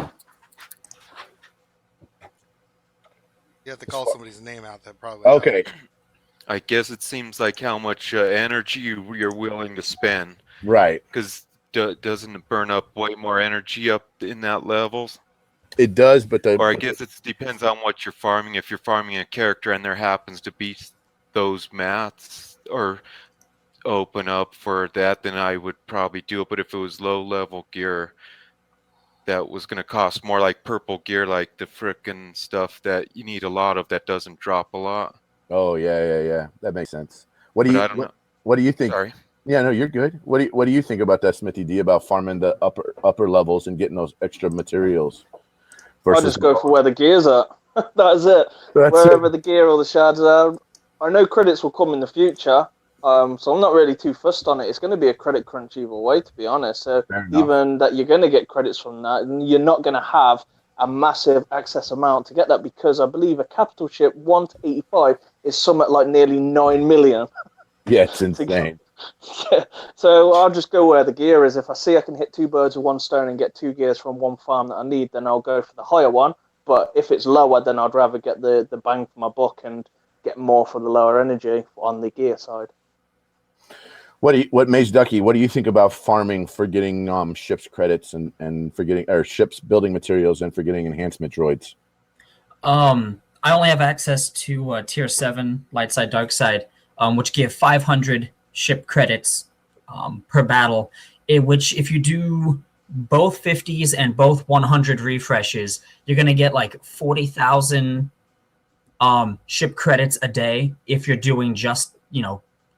You have to call somebody's name out. That probably okay. I guess it seems like how much energy you're willing to spend. Right. Because doesn't it burn up way more energy up in that levels? It does, but or I guess it depends on what you're farming. If you're farming a character and there happens to be those mats or open up for that, then I would probably do it. But if it was low level gear that was going to cost more, like purple gear, like the frickin' stuff that you need a lot of that doesn't drop a lot. Oh yeah. That makes sense. What do you think? Sorry. Yeah, no, you're good. What do you think about that, Smithy D? About farming the upper levels and getting those extra materials? I'll just go for where the gear's at. That's it. Wherever the gear or the shards are. I know credits will come in the future, so I'm not really too fussed on it. It's going to be a credit crunch either way, to be honest. So even that you're going to get credits from that, and you're not going to have a massive excess amount to get that, because I believe a capital ship 1 to 85 is somewhat like nearly 9 million. Yeah, it's insane. So I'll just go where the gear is. If I see I can hit 2 birds with 1 stone and get 2 gears from 1 farm that I need, then I'll go for the higher one. But if it's lower, then I'd rather get the bang for my buck and get more for the lower energy on the gear side. What MageDuckey, what do you think about farming for getting ships credits and for getting ships building materials and for getting enhancement droids? I only have access to tier 7 light side dark side, which give 500 ship credits per battle, in which if you do both 50s and both 100 refreshes, you're going to get like 40,000 ship credits a day if you're doing just,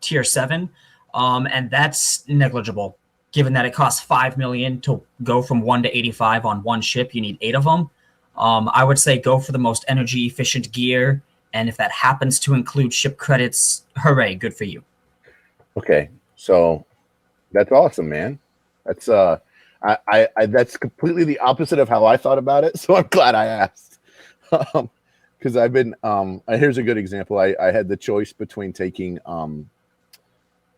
tier 7. And that's negligible, given that it costs 5 million to go from 1 to 85 on one ship. You need 8 of them. I would say go for the most energy efficient gear, and if that happens to include ship credits, hooray, good for you. Okay, so that's awesome, man. That's that's completely the opposite of how I thought about it. So I'm glad I asked, because I've been. Here's a good example. I had the choice between taking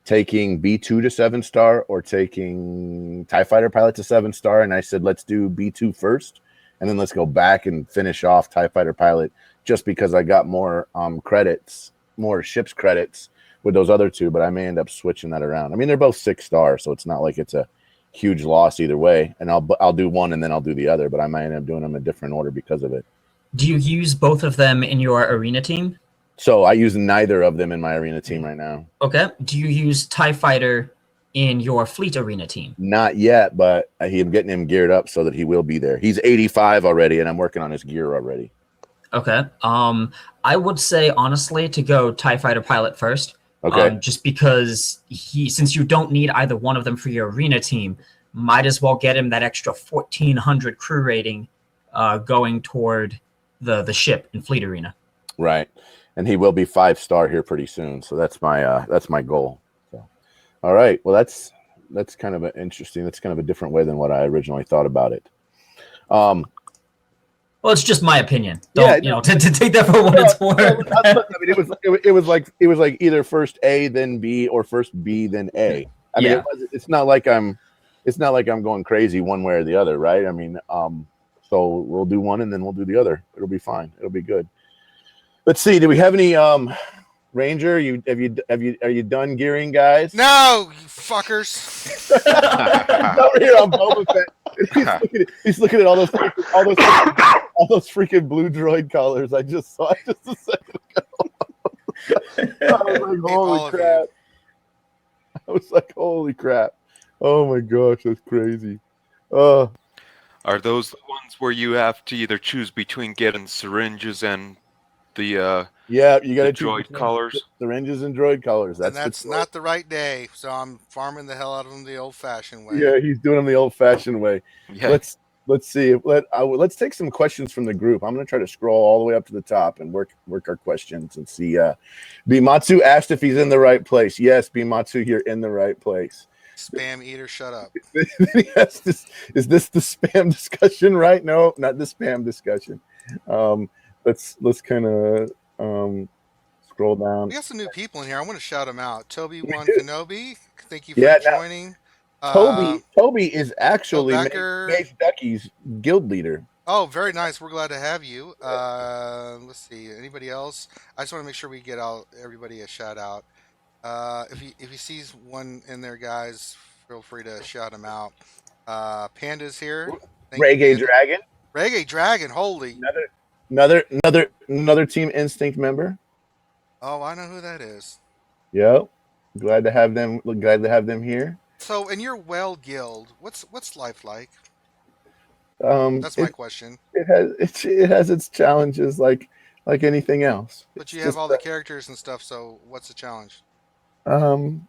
B2 to 7-star or taking TIE Fighter Pilot to 7-star, and I said let's do B2 first, and then let's go back and finish off TIE Fighter Pilot, just because I got more credits, more ships credits with those other 2, but I may end up switching that around. I mean, they're both 6-star, so it's not like it's a huge loss either way. And I'll do one and then I'll do the other, but I might end up doing them in a different order because of it. Do you use both of them in your arena team? So I use neither of them in my arena team right now. Okay. Do you use TIE Fighter in your fleet arena team? Not yet, but I'm getting him geared up so that he will be there. He's 85 already, and I'm working on his gear already. Okay. I would say honestly to go TIE Fighter pilot first. Okay. Just because since you don't need either one of them for your arena team, might as well get him that extra 1400 crew rating going toward the ship in fleet arena. Right. And he will be 5-star here pretty soon. So that's my goal. So, all right. Well, that's kind of interesting. That's kind of a different way than what I originally thought about it. Well, it's just my opinion. Don't to take that for what it's worth. I mean, it was like either first A then B or first B then A. I mean, it's not like I'm going crazy one way or the other, right? I mean, so we'll do one and then we'll do the other. It'll be fine. It'll be good. Let's see. Do we have any Ranger? Are you done gearing, guys? No, you fuckers. Over here on Boba Fett. He's looking at all those freaking blue droid colors I just saw just a second ago. I was like, holy crap. Oh my gosh, that's crazy. Are those the ones where you have to either choose between getting syringes and the you got to droid colors? Syringes and droid colors. That's not the right day, so I'm farming the hell out of them the old-fashioned way. Yeah, he's doing them the old-fashioned way. Yeah. Let's see. Let's take some questions from the group. I'm going to try to scroll all the way up to the top and work our questions and see. Bimatsu asked if he's in the right place. Yes, Bimatsu, you're in the right place. Spam eater, shut up. Yes, is this the spam discussion, right? No, not the spam discussion. Let's kind of scroll down. We got some new people in here. I want to shout them out. Toby One Kenobi, thank you for joining. Toby is actually MageDuckey's guild leader. Oh, very nice. We're glad to have you. Let's see. Anybody else? I just want to make sure we get everybody a shout out. If he sees one in there, guys, feel free to shout him out. Panda's here. Reggae Dragon. Reggae Dragon. Holy. Another Team Instinct member. Oh, I know who that is. Yep. Glad to have them here. So, in your Well Guild, what's life like? That's my question. It has its challenges, like anything else. But you have all the characters and stuff. So, what's the challenge? I don't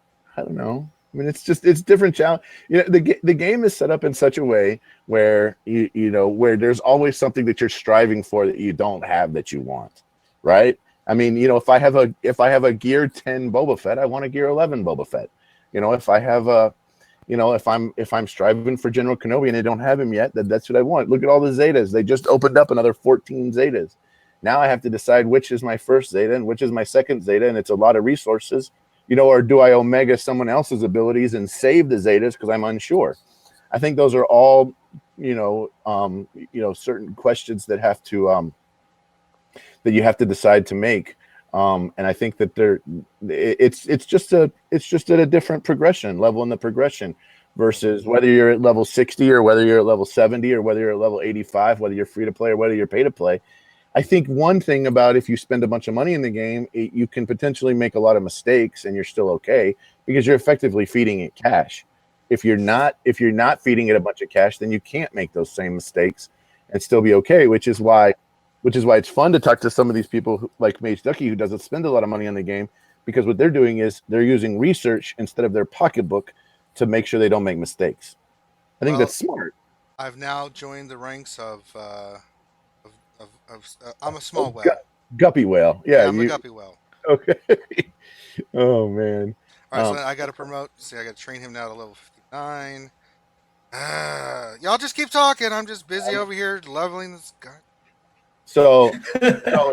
know. I mean, it's different challenge. You know, the game is set up in such a way where where there's always something that you're striving for that you don't have that you want, right? I mean, if I have a gear 10 Boba Fett, I want a gear 11 Boba Fett. If I have if I'm striving for General Kenobi and I don't have him yet, that's what I want. Look at all the Zetas. They just opened up another 14 Zetas. Now I have to decide which is my first Zeta and which is my second Zeta, and it's a lot of resources. Or do I Omega someone else's abilities and save the Zetas because I'm unsure? I think those are all, certain questions that have to that you have to decide to make. And I think that it's just at a different progression level in the progression versus whether you're at level 60 or whether you're at level 70 or whether you're at level 85, whether you're free to play or whether you're pay to play. I think one thing about if you spend a bunch of money in the game, you can potentially make a lot of mistakes and you're still okay because you're effectively feeding it cash. If you're not feeding it a bunch of cash, then you can't make those same mistakes and still be okay, which is why it's fun to talk to some of these people like MageDuckey who doesn't spend a lot of money on the game, because what they're doing is they're using research instead of their pocketbook to make sure they don't make mistakes. I think that's smart. I've now joined the ranks of I'm a small whale. Guppy whale. Yeah, I'm a guppy whale. Okay. Oh man. All right, so I got to promote. See, I got to train him now to level 59. Y'all just keep talking. I'm just busy over here leveling this guy. So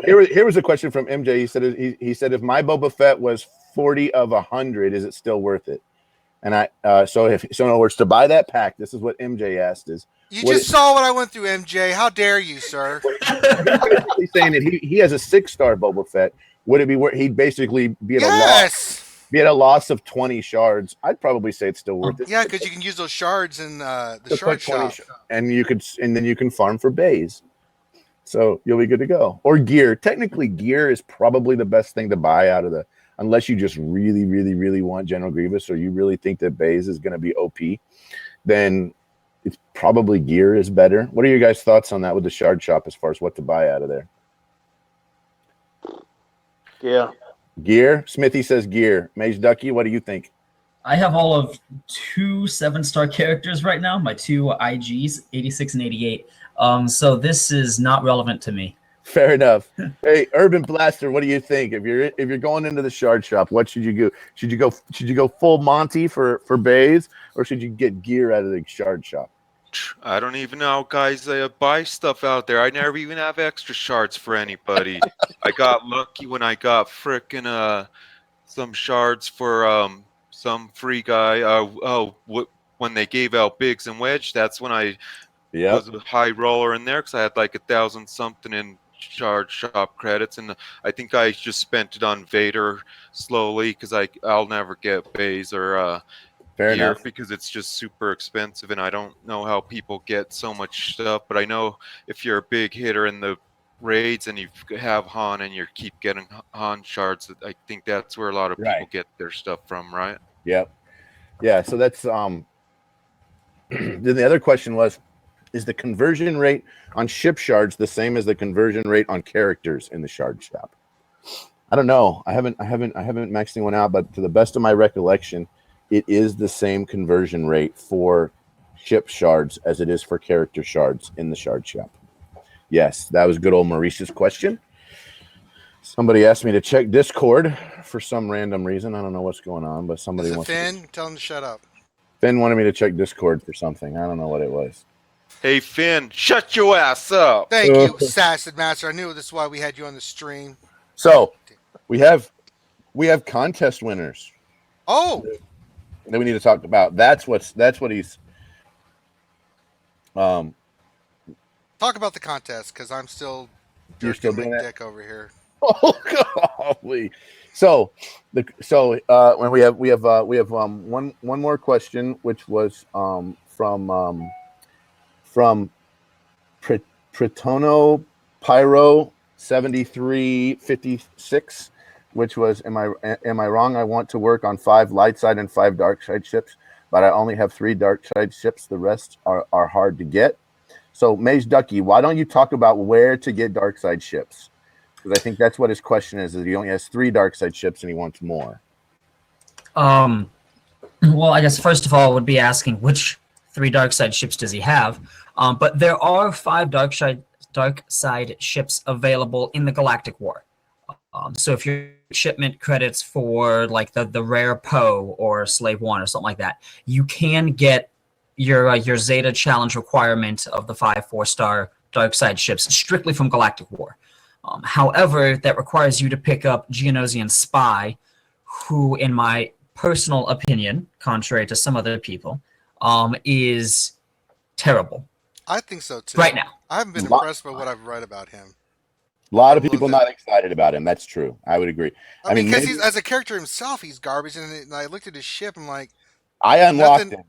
here was a question from MJ. He said if my Boba Fett was 40 of 100, is it still worth it? And so in other words, to buy that pack, this is what MJ asked is. You just saw what I went through, MJ. How dare you, sir? He's saying that he has a 6-star Boba Fett. Would it be worth? He'd basically be at a loss. If you had a loss of 20 shards, I'd probably say it's still worth it. Yeah, because you can use those shards in the shard shop. And then you can farm for bays. So you'll be good to go. Or gear. Technically, gear is probably the best thing to buy out of unless you just really, really, really want General Grievous, or you really think that bays is going to be OP, then it's probably gear is better. What are your guys' thoughts on that with the shard shop as far as what to buy out of there? Gear. Smithy says gear. MageDuckey, what do you think? I have all of 2 7-star characters right now. My 2 IGs, 86 and 88. So this is not relevant to me. Fair enough. Hey, Urban Blaster, what do you think? If you're going into the shard shop, what should you do? Should you go full Monty for bays, or should you get gear out of the shard shop? I don't even know how guys buy stuff out there. I never even have extra shards for anybody. I got lucky when I got frickin' some shards for some free guy. When they gave out Biggs and Wedge, that's when I was a high roller in there, because I had like 1,000 something in shard shop credits, and I think I just spent it on Vader slowly, because I'll never get bays or gear because it's just super expensive, and I don't know how people get so much stuff. But I know if you're a big hitter in the raids and you have Han and you keep getting Han shards, I think that's where a lot of people get their stuff from, right? Yep. Yeah, so that's then the other question was, is the conversion rate on ship shards the same as the conversion rate on characters in the shard shop? I don't know. I haven't maxed anyone out, but to the best of my recollection, it is the same conversion rate for ship shards as it is for character shards in the shard shop. Yes, that was good old Maurice's question. Somebody asked me to check Discord for some random reason. I don't know what's going on, but somebody wants Finn, tell him to shut up. Finn wanted me to check Discord for something. I don't know what it was. Hey, Finn, shut your ass up. Thank you, Assassin Master. I knew this is why we had you on the stream. So we have contest winners. Oh, that we need to talk about. That's what he's talk about the contest, because I'm still doing dick over here. Oh golly. So when we have one more question, which was from Pretono Pyro 7356, which was, am I wrong? I want to work on 5 light side and 5 dark side ships, but I only have 3 dark side ships. The rest are hard to get. So MageDuckey, why don't you talk about where to get dark side ships? Because I think that's what his question is he only has 3 dark side ships and he wants more. Well, I guess first of all, I would be asking which 3 dark side ships does he have? But there are 5 dark side ships available in the Galactic War. So if your shipment credits for like the rare Poe or Slave 1 or something like that, you can get your Zeta challenge requirement of the 5 4-star dark side ships strictly from Galactic War. However, that requires you to pick up Geonosian Spy, who, in my personal opinion, contrary to some other people, is terrible. I think so too. Right now, I haven't been impressed by what I've read about him. A lot of people not excited about him. That's true. I would agree. I mean, because as a character himself, he's garbage. And I looked at his ship. I'm like, I unlocked him.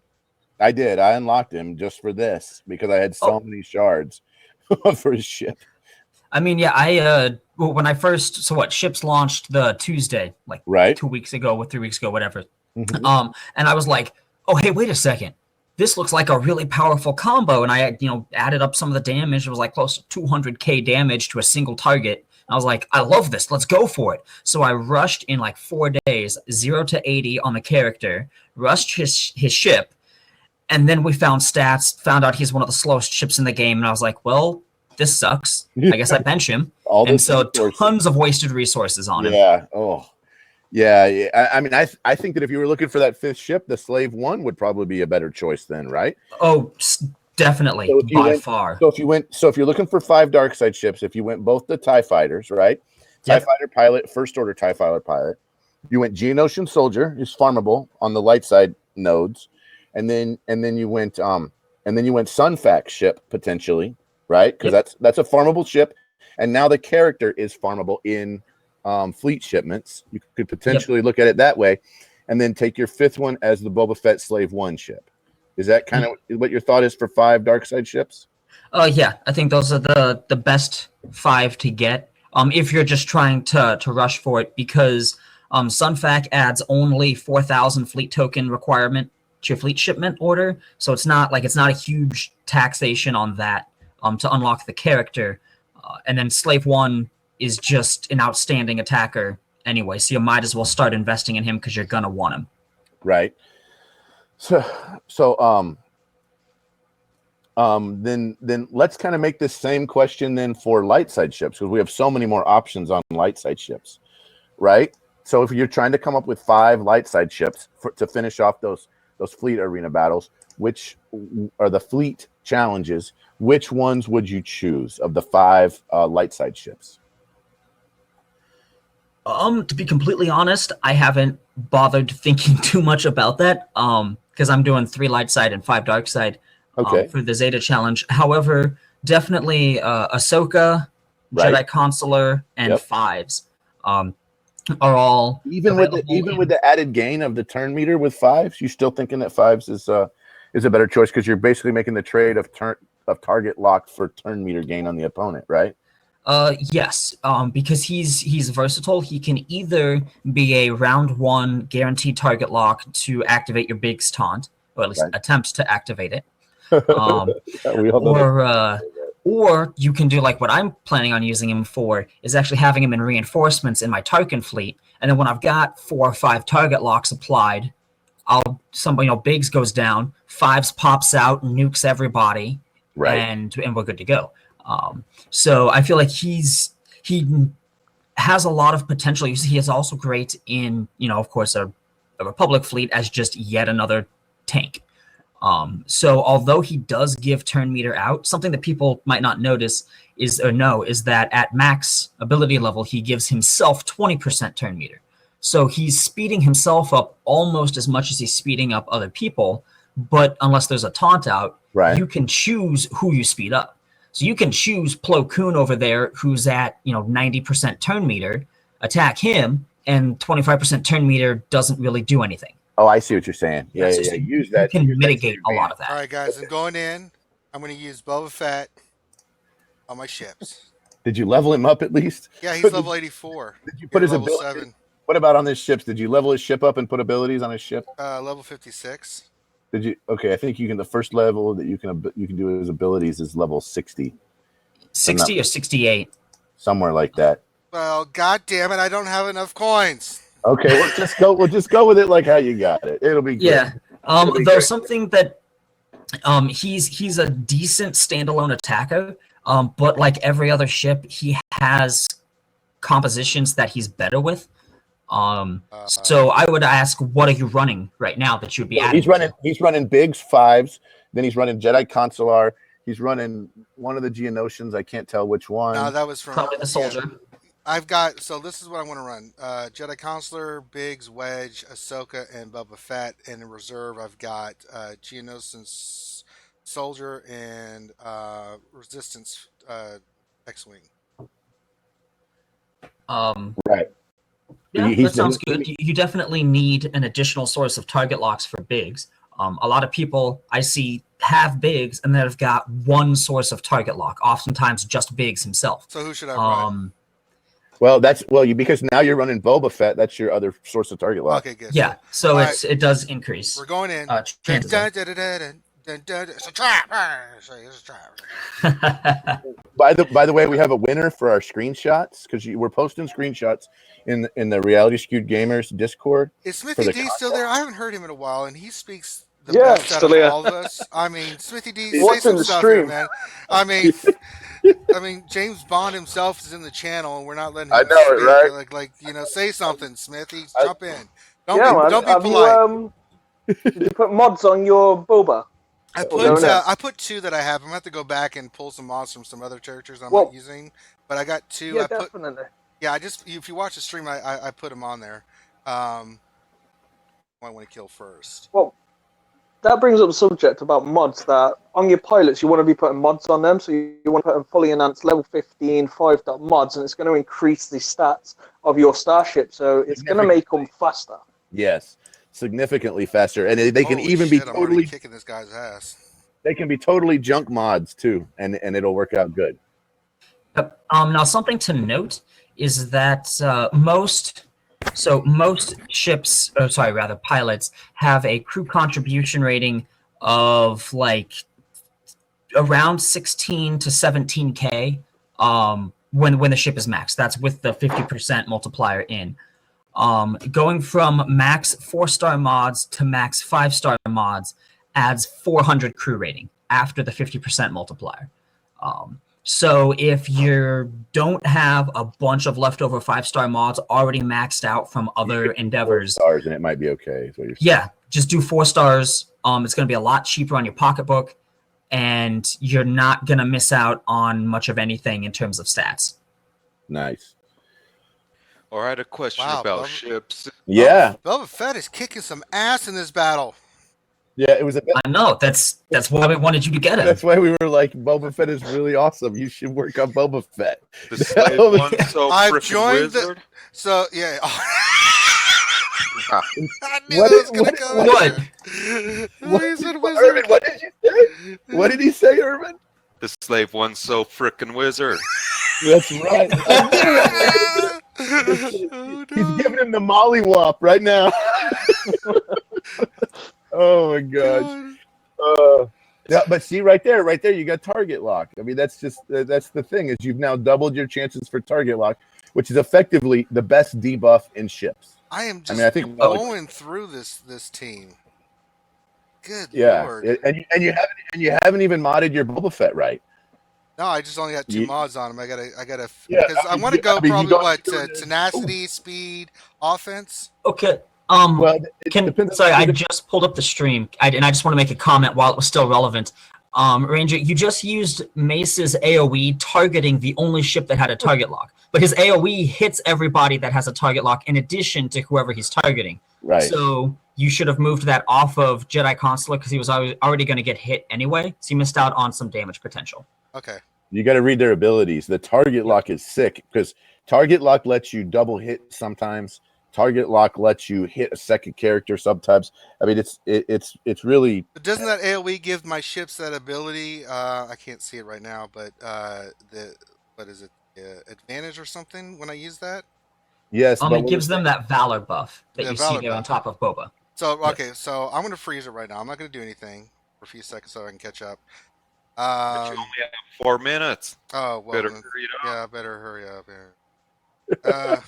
I did. I unlocked him just for this because I had so many shards for his ship. I mean, yeah, when I first, ships launched the Tuesday, like 2 weeks ago or 3 weeks ago, whatever. Mm-hmm. And I was like, oh, hey, wait a second. This looks like a really powerful combo. And I, added up some of the damage. It was like close to 200k damage to a single target. I was like, I love this. Let's go for it. So I rushed in like 4 days, 0 to 80 on the character, rushed his ship. And then we found stats, found out he's one of the slowest ships in the game. And I was like, well, this sucks. I guess I bench him. And so tons of wasted resources on him. Yeah. Oh, yeah. I mean, I think that if you were looking for that 5th ship, the Slave 1 would probably be a better choice then, right? Oh, definitely, by far. So if you're looking for 5 dark side ships, if you went both the TIE fighters, right? TIE fighter pilot, first order TIE fighter pilot. You went Geonosian soldier, who's farmable on the light side nodes, and then you went Sunfax ship potentially, right? Because that's a farmable ship, and now the character is farmable in fleet shipments. You could potentially look at it that way, and then take your 5th one as the Boba Fett Slave 1 ship. Is that kind of what your thought is for 5 dark side ships? Yeah, I think those are the best 5 to get. If you're just trying to rush for it, because Sunfac adds only 4,000 fleet token requirement to your fleet shipment order, so it's not a huge taxation on that to unlock the character. And then Slave 1 is just an outstanding attacker anyway, so you might as well start investing in him because you're gonna want him. Right. So then let's kind of make this same question then for light side ships, because we have so many more options on light side ships, right? So if you're trying to come up with 5 light side ships to finish off those fleet arena battles, which are the fleet challenges, which ones would you choose of the 5 light side ships? To be completely honest, I haven't bothered thinking too much about that. Because I'm doing 3 light side and 5 dark side for the Zeta challenge. However, definitely Ahsoka, Jedi Consular, and 5s are all even with the added gain of the turn meter with 5s. You still thinking that 5s is a better choice because you're basically making the trade of target lock for turn meter gain on the opponent, right? Yes, because he's versatile. He can either be a round 1 guaranteed target lock to activate your Biggs taunt, or at least attempt to activate it. Or you can do like what I'm planning on using him for, is actually having him in reinforcements in my Tarkin fleet, and then when I've got 4 or 5 target locks applied, Biggs goes down, 5s pops out, nukes everybody, and we're good to go. So I feel like he has a lot of potential. He is also great in, of course, a Republic fleet as just yet another tank. So although he does give turn meter out, something that people might not notice is that at max ability level, he gives himself 20% turn meter. So he's speeding himself up almost as much as he's speeding up other people, but unless there's a taunt out, you can choose who you speed up. So you can choose Plo Koon over there, who's at 90% turn meter, attack him, and 25% turn meter doesn't really do anything. Oh, I see what you're saying. Yeah. Use that. You can mitigate a lot of that. All right, guys, I'm going in. I'm going to use Boba Fett on my ships. Did you level him up at least? Yeah, he's level 84. Did you put his level ability? 7? What about on his ships? Did you level his ship up and put abilities on his ship? Level 56. Did you? Okay, I think you can. The first level that you can do his abilities is level 60. 60 or 68. Somewhere like that. Well, god damn it, I don't have enough coins. Okay, we'll just go with it like how you got it. It'll be good. Yeah. There's something that he's a decent standalone attacker, but like every other ship, he has compositions that he's better with. So I would ask, what are you running right now that you'd be adding? He's running Biggs 5s, then he's running Jedi Consular. He's running one of the Geonosians. I can't tell which one. No, that was from probably the soldier. Yeah. I've got, so this is what I want to run. Jedi Consular, Biggs, Wedge, Ahsoka, and Boba Fett. And in reserve, I've got Geonosian Soldier and Resistance X-Wing. Right. Yeah, that sounds good. You definitely need an additional source of target locks for Biggs. A lot of people I see have Biggs and then have got one source of target lock, oftentimes just Biggs himself. So who should I run? Well, because now you're running Boba Fett. That's your other source of target lock. Okay, good. Yeah, so it does increase. We're going in. It's a trap. It's a trap. By the way, we have a winner for our screenshots because we're posting screenshots in the Reality Skewed Gamers Discord. Is Smithy D still there? I haven't heard him in a while, and he speaks the Yeah, best out still of there. all of us. I mean, Smithy D, say What's in some the stuff stream? here, man. I mean, James Bond himself is in the channel, and we're not letting him I know it, speak. right? Like say something, Smithy. Jump in. Don't be Have polite. did you put mods on your Boba? I put 2 that I have. I'm gonna have to go back and pull some mods from some other characters I'm not using, but I got 2. Yeah, definitely. Yeah, if you watch the stream, I put them on there. I want to kill first. Well, that brings up a subject about mods, that on your pilots you want to be putting mods on them, so you want to put them fully enhanced level 15 5 mods, and it's going to increase the stats of your starship, so it's going to make them faster. Yes, significantly faster, and they can even be I'm totally kicking this guy's ass. They can be totally junk mods too, and it'll work out good. Now something to note is that most ships, pilots have a crew contribution rating of like around 16 to 17K when the ship is maxed. That's with the 50% multiplier in. Going from max 4-star mods to max 5-star mods adds 400 crew rating after the 50% multiplier. So if you don't have a bunch of leftover 5-star mods already maxed out from other endeavors, 4 stars and it might be okay. Is what you're saying. Yeah, just do 4 stars. It's going to be a lot cheaper on your pocketbook, and you're not going to miss out on much of anything in terms of stats. Nice. All right, a question about ships. Yeah, Boba Fett is kicking some ass in this battle. Yeah, it was a. I know that's why we wanted you to get him. That's why we were like, Boba Fett is really awesome. You should work on Boba Fett. The slave one, so I've joined wizard. So yeah. I knew What it was gonna go. What? Urban, what did you say? What did he say, Urban? The slave one, so frickin' wizard. That's right. Oh, no. He's giving him the mollywop right now. Oh my gosh. Yeah, but see right there, you got target lock. I mean, that's the thing, is you've now doubled your chances for target lock, which is effectively the best debuff in ships. I am just I think going through this team. Good Lord. And you haven't even modded your Boba Fett right. No, I just only got 2 mods on him. I gotta Yeah, because I want to go tenacity, speed, offense. Okay. Well, I just pulled up the stream, and I just want to make a comment while it was still relevant. Ranger, you just used Mace's AoE targeting the only ship that had a target lock, but his AoE hits everybody that has a target lock in addition to whoever he's targeting. Right. So you should have moved that off of Jedi Consulate because he was already going to get hit anyway, so you missed out on some damage potential. Okay. You got to read their abilities. The target lock is sick because target lock lets you double hit sometimes. Target lock lets you hit a second character sometimes. I mean, it's really. But doesn't that AoE give my ships that ability? I can't see it right now, but what is it? Advantage or something when I use that? Yes, but it gives them that Valor buff that you see there on top of Boba. So okay, so I'm gonna freeze it right now. I'm not gonna do anything for a few seconds so I can catch up. But you only have 4 minutes. Oh well, better hurry it up. Yeah, better hurry up.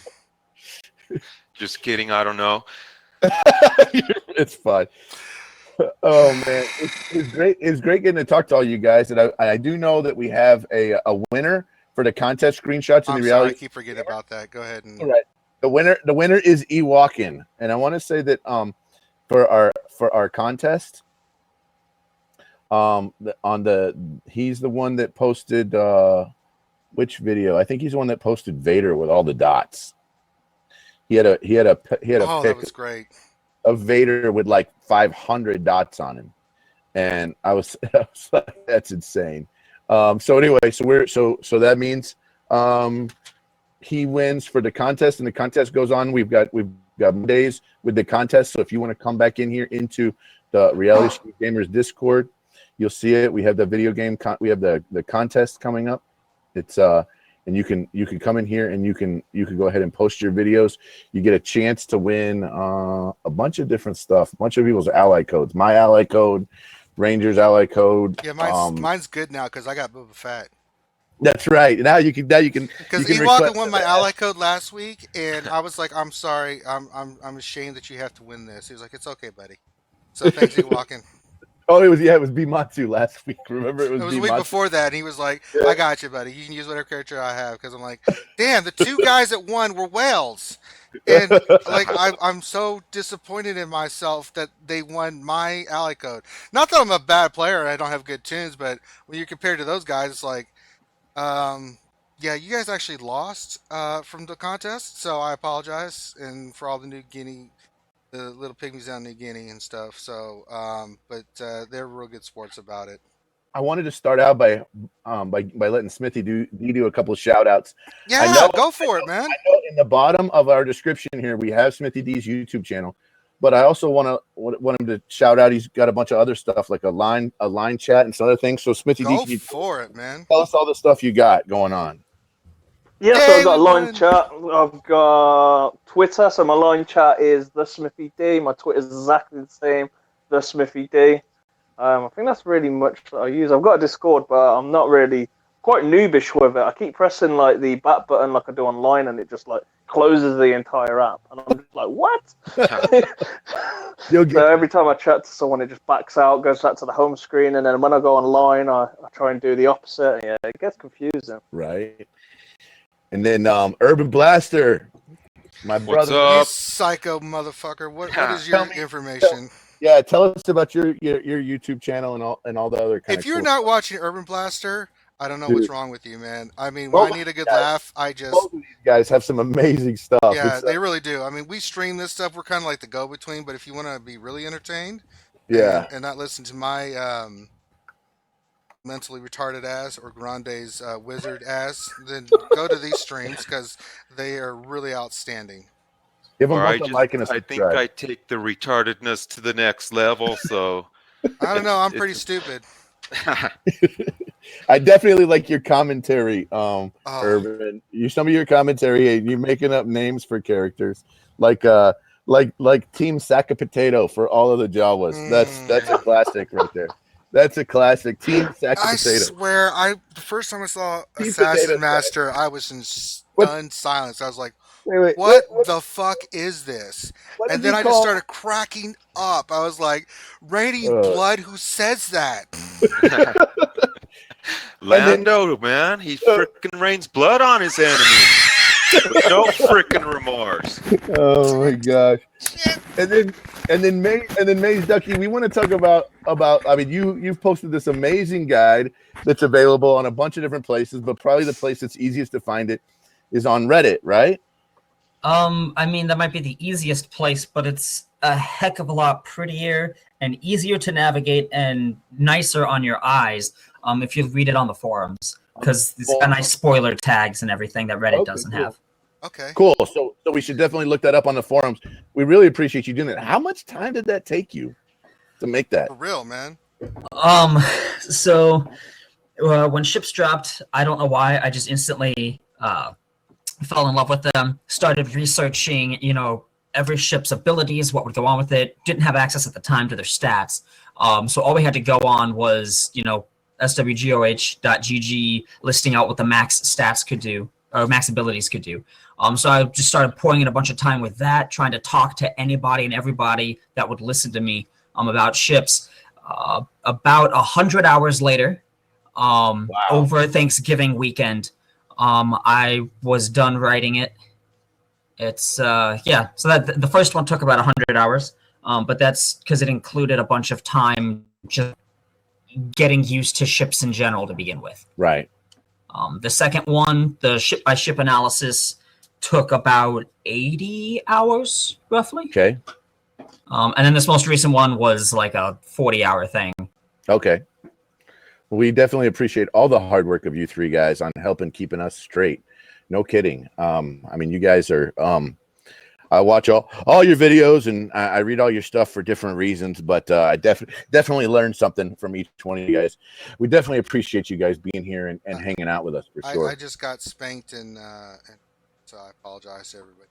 Just kidding. I don't know. It's fun. Oh man, it's great. It's great getting to talk to all you guys, and I do know that we have a winner for the contest screenshots in the reality. I keep forgetting about that. Go ahead and. All right. The winner is Ewokin, and I want to say that for our contest, he's the one that posted which video? I think he's the one that posted Vader with all the dots. He had a Oh, pic that was great. of Vader with like 500 dots on him, and I was like, that's insane. So anyway, so that means he wins for the contest, and the contest goes on. We've got Mondays with the contest. So if you want to come back in here into the Reality Stream Gamers Discord, you'll see it. We have the video game. We have the contest coming up. It's and you can come in here and you can go ahead and post your videos. You get a chance to win a bunch of different stuff. A bunch of people's ally codes. My ally code, Ranger's ally code. Yeah, mine's good now because I got Boba Fett. That's right. Now you can because Ewok won my ally code last week, and I was like, I'm sorry, I'm ashamed that you have to win this. He was like, it's okay, buddy. So thanks, Ewok. Oh, it was Bimatsu last week. Remember, it was a week before that, and he was like, I got you, buddy. You can use whatever character I have. Because I'm like, damn, the 2 guys that won were whales. And like, I'm so disappointed in myself that they won my ally code. Not that I'm a bad player and I don't have good tunes, but when you're compared to those guys, it's like, yeah, you guys actually lost from the contest, so I apologize. And for all the New Guinea the little pygmies down in New Guinea and stuff. So, but they're real good sports about it. I wanted to start out by letting Smithy do a couple of shout outs. Yeah, go for it, man. I know in the bottom of our description here we have Smithy D's YouTube channel, but I also want him to shout out. He's got a bunch of other stuff like a line chat and some other things. So Smithy Go D, for it, man. Tell us all the stuff you got going on. Yeah, so I've got a line chat. I've got Twitter. So my line chat is the Smithy D. My Twitter is exactly the same, the Smithy D. I think that's really much that I use. I've got a Discord, but I'm not really quite noobish with it. I keep pressing like the back button like I do online, and it just like closes the entire app, and I'm just like, what? So every time I chat to someone, it just backs out, goes back to the home screen, and then when I go online, I try and do the opposite. Yeah, it gets confusing. Right. And then Urban Blaster, my brother. What's up? You psycho motherfucker. What is your information? Yeah, tell us about your YouTube channel and all the other kind If you're not watching Urban Blaster, I don't know what's wrong with you, man. I mean, when I need a good laugh, I just... Both of these guys have some amazing stuff. Yeah, they really do. I mean, we stream this stuff. We're kind of like the go-between, but if you want to be really entertained and not listen to my mentally retarded ass or Grande's wizard ass, then go to these streams because they are really outstanding. Give them both a like and a I think subscribe. I take the retardedness to the next level, so... I don't know. I'm pretty stupid. I definitely like your commentary, Urban. Some of your commentary, you're making up names for characters, like Team Sack of Potato for all of the Jawas. That's a classic right there. That's a classic. Team Sack of Potato. I swear, the first time I saw Assassin Master, I was in stunned silence. I was like, what the fuck is this? And then I just started cracking up. I was like, raining blood? Who says that? Lando, man, he freaking rains blood on his enemies. No freaking remorse. Oh my gosh! And then MageDuckey, we want to talk about. I mean, you've posted this amazing guide that's available on a bunch of different places, but probably the place that's easiest to find it is on Reddit, right? I mean, that might be the easiest place, but it's a heck of a lot prettier and easier to navigate and nicer on your eyes if you read it on the forums, because it's got nice spoiler tags and everything that Reddit doesn't have. Okay. Cool. So we should definitely look that up on the forums. We really appreciate you doing that. How much time did that take you to make that? For real, man. So when ships dropped, I don't know why, I just instantly fell in love with them, started researching, every ship's abilities, what would go on with it. Didn't have access at the time to their stats. So all we had to go on was, SWGOH.GG listing out what the max stats could do, or max abilities could do. So I just started pouring in a bunch of time with that, trying to talk to anybody and everybody that would listen to me about ships. About 100 hours later, over Thanksgiving weekend, I was done writing it. It's so that the first one took about 100 hours, but that's because it included a bunch of time just getting used to ships in general to begin with. Right. The second one, the ship by ship analysis, took about 80 hours roughly. Okay. And then this most recent one was like a 40-hour thing. Okay. We definitely appreciate all the hard work of you three guys on helping keeping us straight. No kidding. I mean, you guys are. I watch all your videos and I read all your stuff for different reasons, but I definitely learned something from each one of you guys. We definitely appreciate you guys being here and hanging out with us for sure. I just got spanked and so I apologize to everybody.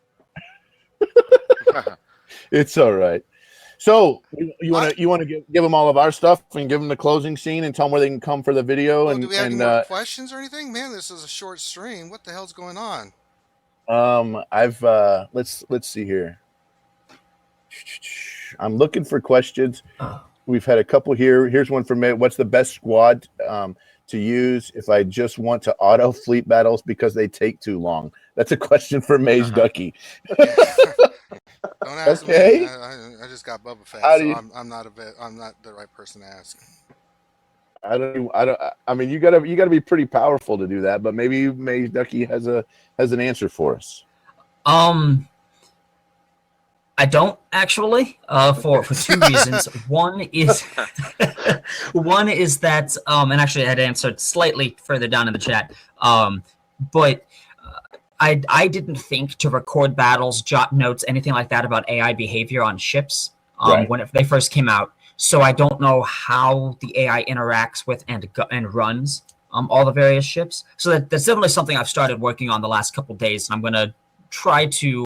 It's all right. So you want to give them all of our stuff and give them the closing scene and tell them where they can come for the video. Do we have any more questions or anything? Man, this is a short stream. What the hell's going on? Let's see here. I'm looking for questions. We've had a couple here. Here's one from me. What's the best squad to use if I just want to auto fleet battles because they take too long? That's a question for MageDuckey. Don't ask me. I just got Boba Fett, so I'm not the right person to ask. I mean, you gotta be pretty powerful to do that, but maybe MageDuckey has an answer for us. I don't actually, for two reasons. One is that, and actually I had answered slightly further down in the chat, but I didn't think to record battles, jot notes, anything like that about AI behavior on ships when they first came out. So I don't know how the AI interacts with and runs all the various ships. So that's definitely something I've started working on the last couple days, and I'm going to try to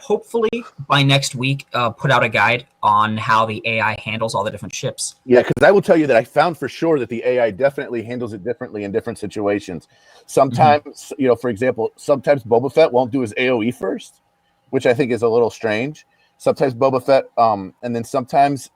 hopefully by next week put out a guide on how the AI handles all the different ships. Yeah, because I will tell you that I found for sure that the AI definitely handles it differently in different situations. Sometimes, for example, sometimes Boba Fett won't do his AoE first, which I think is a little strange. Sometimes Boba Fett, and then sometimes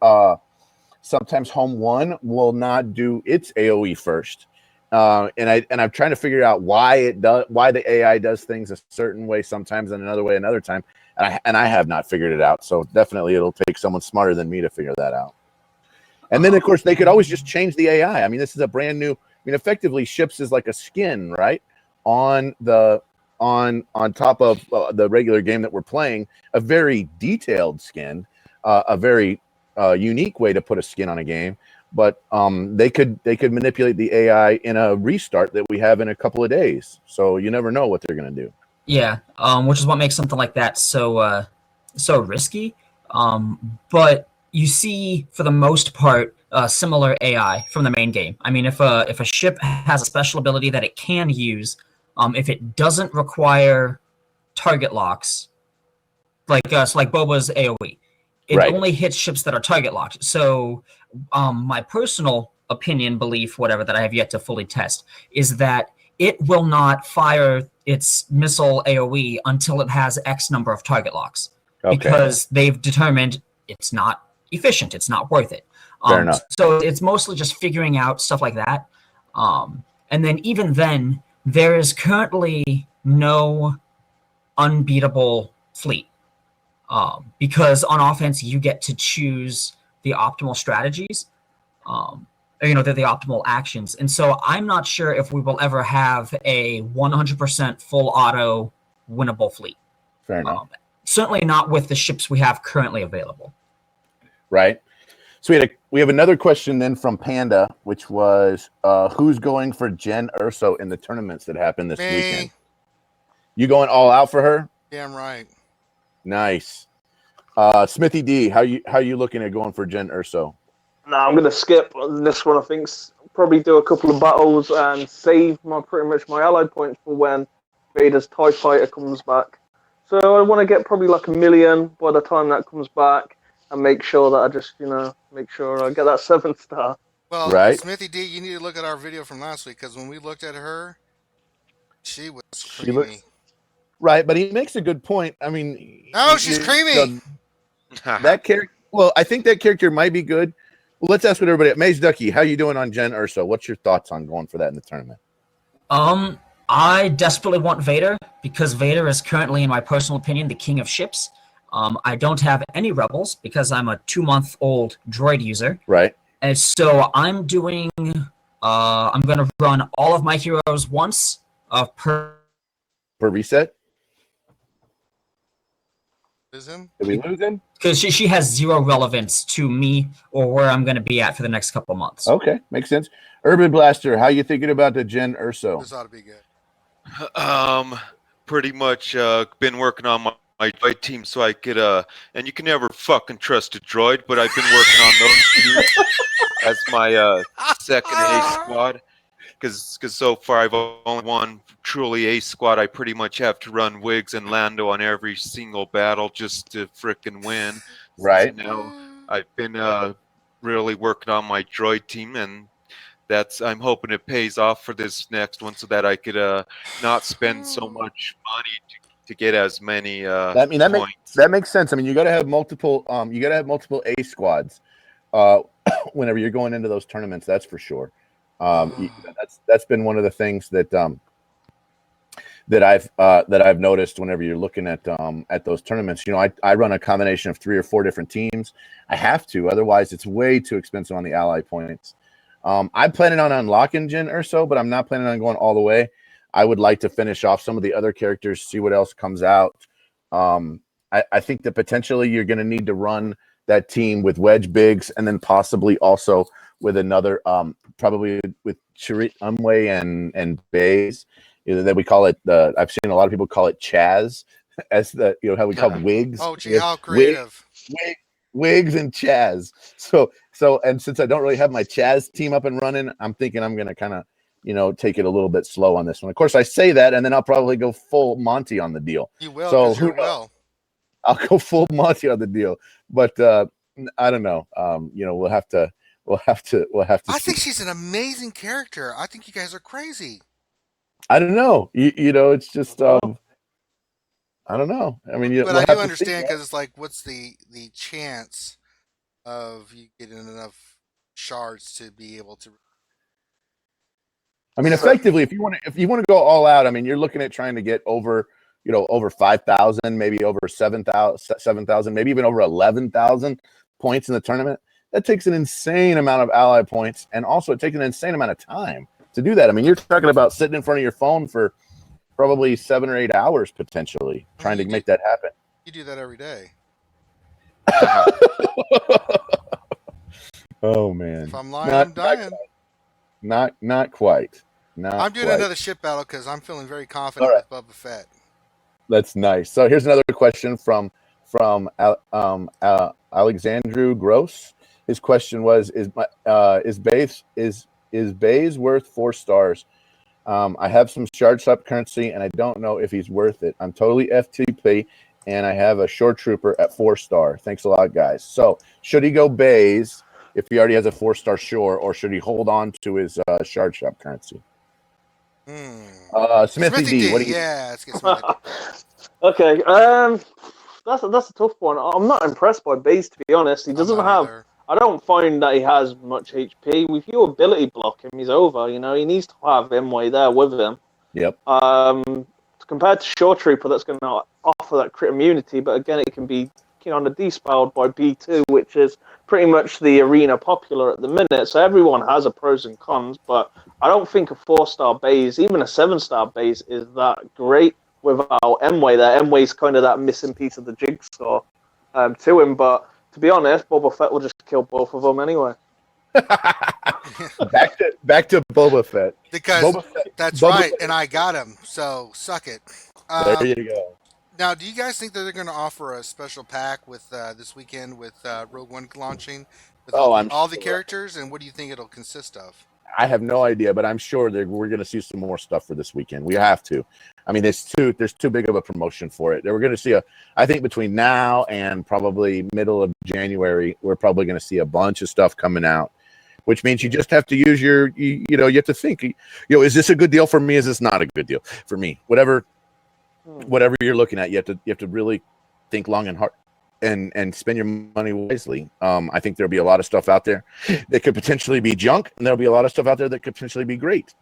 Home 1 will not do its AoE first. And I'm trying to figure out why the AI does things a certain way sometimes and another way another time, and I have not figured it out. So definitely it'll take someone smarter than me to figure that out. And then of course they could always just change the AI. I mean, this is a brand new. I mean, effectively, ships is like a skin, right? On top of the regular game that we're playing, a very detailed skin, a very unique way to put a skin on a game. But they could manipulate the AI in a restart that we have in a couple of days. So you never know what they're going to do. Yeah, which is what makes something like that so risky. But you see, for the most part, similar AI from the main game. I mean, if a ship has a special ability that it can use, if it doesn't require target locks, like Boba's AoE, it only hits ships that are target locked. So my personal opinion, belief, whatever, that I have yet to fully test, is that it will not fire its missile AoE until it has X number of target locks. Okay. Because they've determined it's not efficient, it's not worth it. Fair enough. So it's mostly just figuring out stuff like that. And then even then, there is currently no unbeatable fleet. Because on offense, you get to choose the optimal strategies, they're the optimal actions. And so I'm not sure if we will ever have a 100% full auto winnable fleet. Fair enough. Certainly not with the ships we have currently available. Right. So we have another question then from Panda, which was who's going for Jen Urso in the tournaments that happened this weekend? You going all out for her? Damn right. Nice. Smithy D, how you looking at going for Jen Urso? No, I'm gonna skip this one. I think probably do a couple of battles and save pretty much my allied points for when Vader's TIE Fighter comes back. So I want to get probably like 1 million by the time that comes back, and make sure that I just make sure I get that 7-star. Well, right. Smithy D, you need to look at our video from last week, because when we looked at her, she was creamy. Right, but he makes a good point. I mean, no, she's creamy. That character. Well, I think that character might be good. Well, let's ask what everybody. MageDuckey, how you doing on Jen Urso? What's your thoughts on going for that in the tournament? I desperately want Vader, because Vader is currently, in my personal opinion, the king of ships. I don't have any rebels because I'm a 2-month-old droid user. Right. And so I'm doing. I'm going to run all of my heroes once per reset. Lose him? Did we lose him? Because she has zero relevance to me or where I'm going to be at for the next couple of months. Okay, makes sense. Urban Blaster, how you thinking about the Jen Urso? This ought to be good. Pretty much been working on my droid team so I could and you can never fucking trust a droid, but I've been working on those two as my second A squad. Because so far I've only won truly A squad. I pretty much have to run Wiggs and Lando on every single battle just to frickin' win. Right. So now I've been really working on my droid team, and I'm hoping it pays off for this next one so that I could not spend so much money to get as many points. That makes sense. I mean, you got to have multiple A squads whenever you're going into those tournaments. That's for sure. That's been one of the things that I've noticed whenever you're looking at those tournaments. I run a combination of 3 or 4 different teams. I have to, otherwise it's way too expensive on the ally points. I'm planning on unlocking Jen Urso, but I'm not planning on going all the way. I would like to finish off some of the other characters, see what else comes out, I think that potentially you're going to need to run that team with Wedge Biggs and then possibly also with another, probably with Charit Umwe and Bays. That we call it. I've seen a lot of people call it Chaz, as how we call Wigs. Oh, gee, how creative! Wigs and Chaz. So, and since I don't really have my Chaz team up and running, I'm thinking I'm going to kind of, take it a little bit slow on this one. Of course, I say that, and then I'll probably go full Monty on the deal. You will, so you will. I'll go full Monty on the deal, but I don't know. We'll have to. I think she's an amazing character. I think you guys are crazy. I don't know. It's just. I don't know. I mean, but I do understand because it's like, what's the chance of you getting enough shards to be able to? I mean, effectively, if you want to go all out, I mean, you're looking at trying to get over 5,000, maybe over 7,000, maybe even over 11,000 points in the tournament. That takes an insane amount of ally points, and also it takes an insane amount of time to do that. I mean, you're talking about sitting in front of your phone for probably 7 or 8 hours potentially trying to make that happen. You do that every day. Oh man! If I'm lying, I'm dying. Not quite. I'm doing another ship battle because I'm feeling very confident with Boba Fett. That's nice. So here's another question from Alexandru Gross. His question was: Is Bays worth 4 stars? I have some shard swap currency, and I don't know if he's worth it. I'm totally FTP, and I have a shore trooper at 4-star. Thanks a lot, guys. So should he go Bays if he already has a 4-star shore, or should he hold on to his shard swap currency? Smithy D. What do you? Yeah, let's get Smithy. Okay. That's a tough one. I'm not impressed by Baze, to be honest. He doesn't have. Either. I don't find that he has much HP. If you ability block him, he's over. He needs to have Imway there with him. Yep. Compared to Shore Trooper, that's going to offer that crit immunity, but again, it can be despelled by B2, which is pretty much the arena popular at the minute. So everyone has a pros and cons, but I don't think a 4-star base, even a 7-star base, is that great without Emway there. Emway's kind of that missing piece of the jigsaw to him, but to be honest, Boba Fett will just kill both of them anyway. back to Boba Fett. Because Boba Fett, that's Boba right, Fett. And I got him, so suck it. There you go. Now, do you guys think that they're going to offer a special pack with this weekend with Rogue One launching with all the characters, and what do you think it'll consist of? I have no idea, but I'm sure that we're going to see some more stuff for this weekend. We have to. I mean, there's too big of a promotion for it. We're going to see I think between now and probably middle of January, we're probably going to see a bunch of stuff coming out, which means you just have to use you have to think, is this a good deal for me? Is this not a good deal for me? Whatever you're looking at, you have to really think long and hard and spend your money wisely. I think there'll be a lot of stuff out there that could potentially be junk, and there'll be a lot of stuff out there that could potentially be great.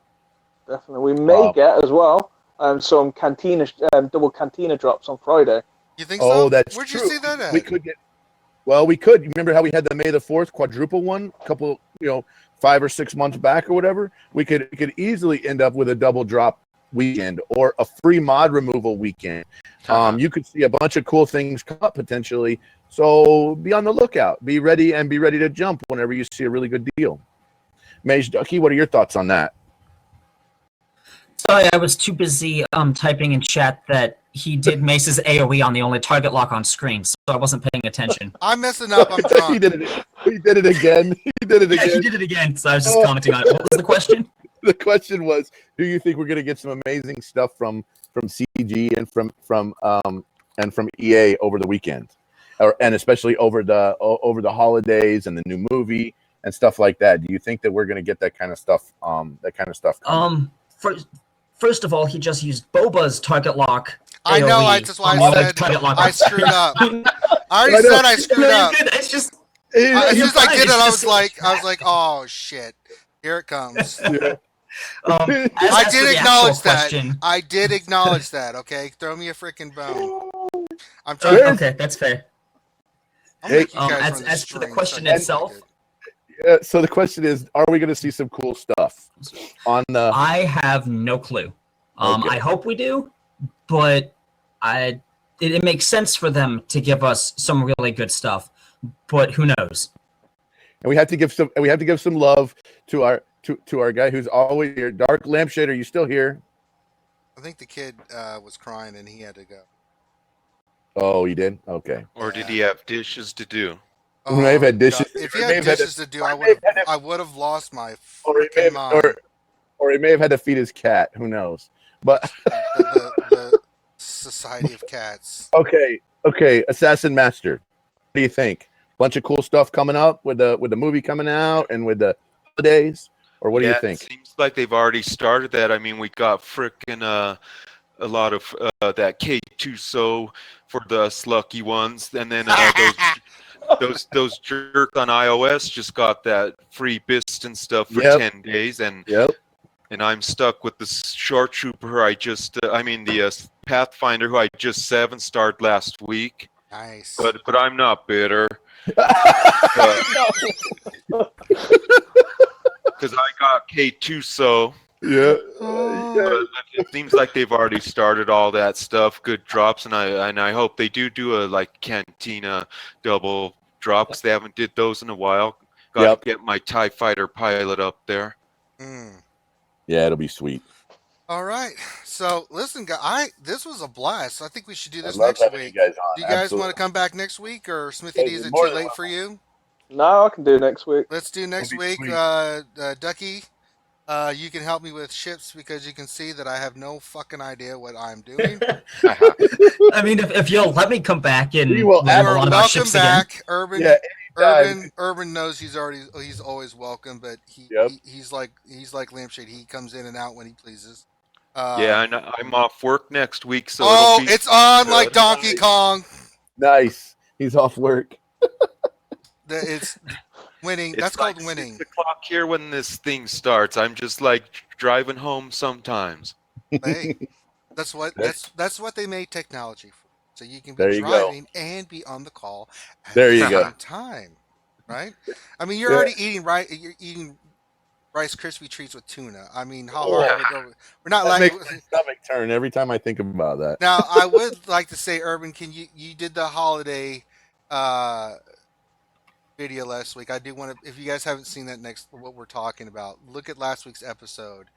Definitely. We may get as well some double cantina drops on Friday. You think so? Oh, that's Where'd true. you see that at? We could get. Well, we could. Remember how we had the May the 4th quadruple one a couple, 5 or 6 months back or whatever? We could easily end up with a double drop weekend or a free mod removal weekend. You could see a bunch of cool things come up potentially. So be on the lookout. Be ready to jump whenever you see a really good deal. MageDuckey, what are your thoughts on that? Sorry, I was too busy typing in chat that he did Mace's AoE on the only target lock on screen, so I wasn't paying attention. I'm messing up. I'm drunk. He did it again. He did it again. So I was just commenting on it. What was the question? The question was, do you think we're going to get some amazing stuff from CG and from EA over the weekend, and especially over the holidays and the new movie and stuff like that? Do you think that we're going to get that kind of stuff? First of all, he just used Boba's target lock. I know. That's why I screwed up. I already said I screwed up. It's just. As soon as I did it, I was like, oh shit, here it comes. Yeah. I did acknowledge that. I did acknowledge that. Okay, throw me a freaking bone. I'm trying. Okay, that's fair. As for the question itself. So the question is, are we going to see some cool stuff on the? I have no clue. Okay. I hope we do, but I it makes sense for them to give us some really good stuff, but who knows? And we have to give some love to our guy who's always here. Dark Lampshade, are you still here? I think the kid was crying and he had to go. Oh, he did? Okay. Or did he have dishes to do? He may have had dishes. If he had dishes to do, I would have lost my freaking mind. Or he may have had to feed his cat. Who knows? But the Society of Cats. Okay. Assassin Master. What do you think? Bunch of cool stuff coming up with the movie coming out and with the holidays, or what do you think? It seems like they've already started that. I mean, we got frickin' a lot of that K2 so for the us lucky ones, and then those jerks on iOS just got that free Bist and stuff for 10 days, and I'm stuck with the Short Trooper. The Pathfinder who I just 7-starred last week. Nice, but I'm not bitter. Because I got K2 so. It seems like they've already started all that stuff. Good drops, and I hope they do a like Cantina double drop, because they haven't did those in a while. Got to get my TIE Fighter pilot up there. Yeah, it'll be sweet. All right. So listen, guys, this was a blast. I think we should do this next week. Do you guys want to come back next week, or Smithy D, is it too late for you? No, I can do next week. Let's do next week. Ducky, you can help me with ships, because you can see that I have no fucking idea what I'm doing. I mean, if you'll let me come back and we will learn a lot about ships back, again. Urban. Urban knows he's always welcome, but he's like Lampshade. He comes in and out when he pleases. I'm off work next week, so it's on like Donkey Kong. Nice. He's off work. It's winning. That's called winning. 6 o'clock here when this thing starts. I'm just like driving home sometimes. Hey, that's what they made technology for. So you can be driving and be on the call at the same time, right? I mean, you're already eating You're eating Rice Krispie treats with tuna. I mean, how hard we're not that like makes my stomach turn every time I think about that. Now, I would like to say, Urban, you did the holiday video last week. I do want to, if you guys haven't seen that what we're talking about, look at last week's episode.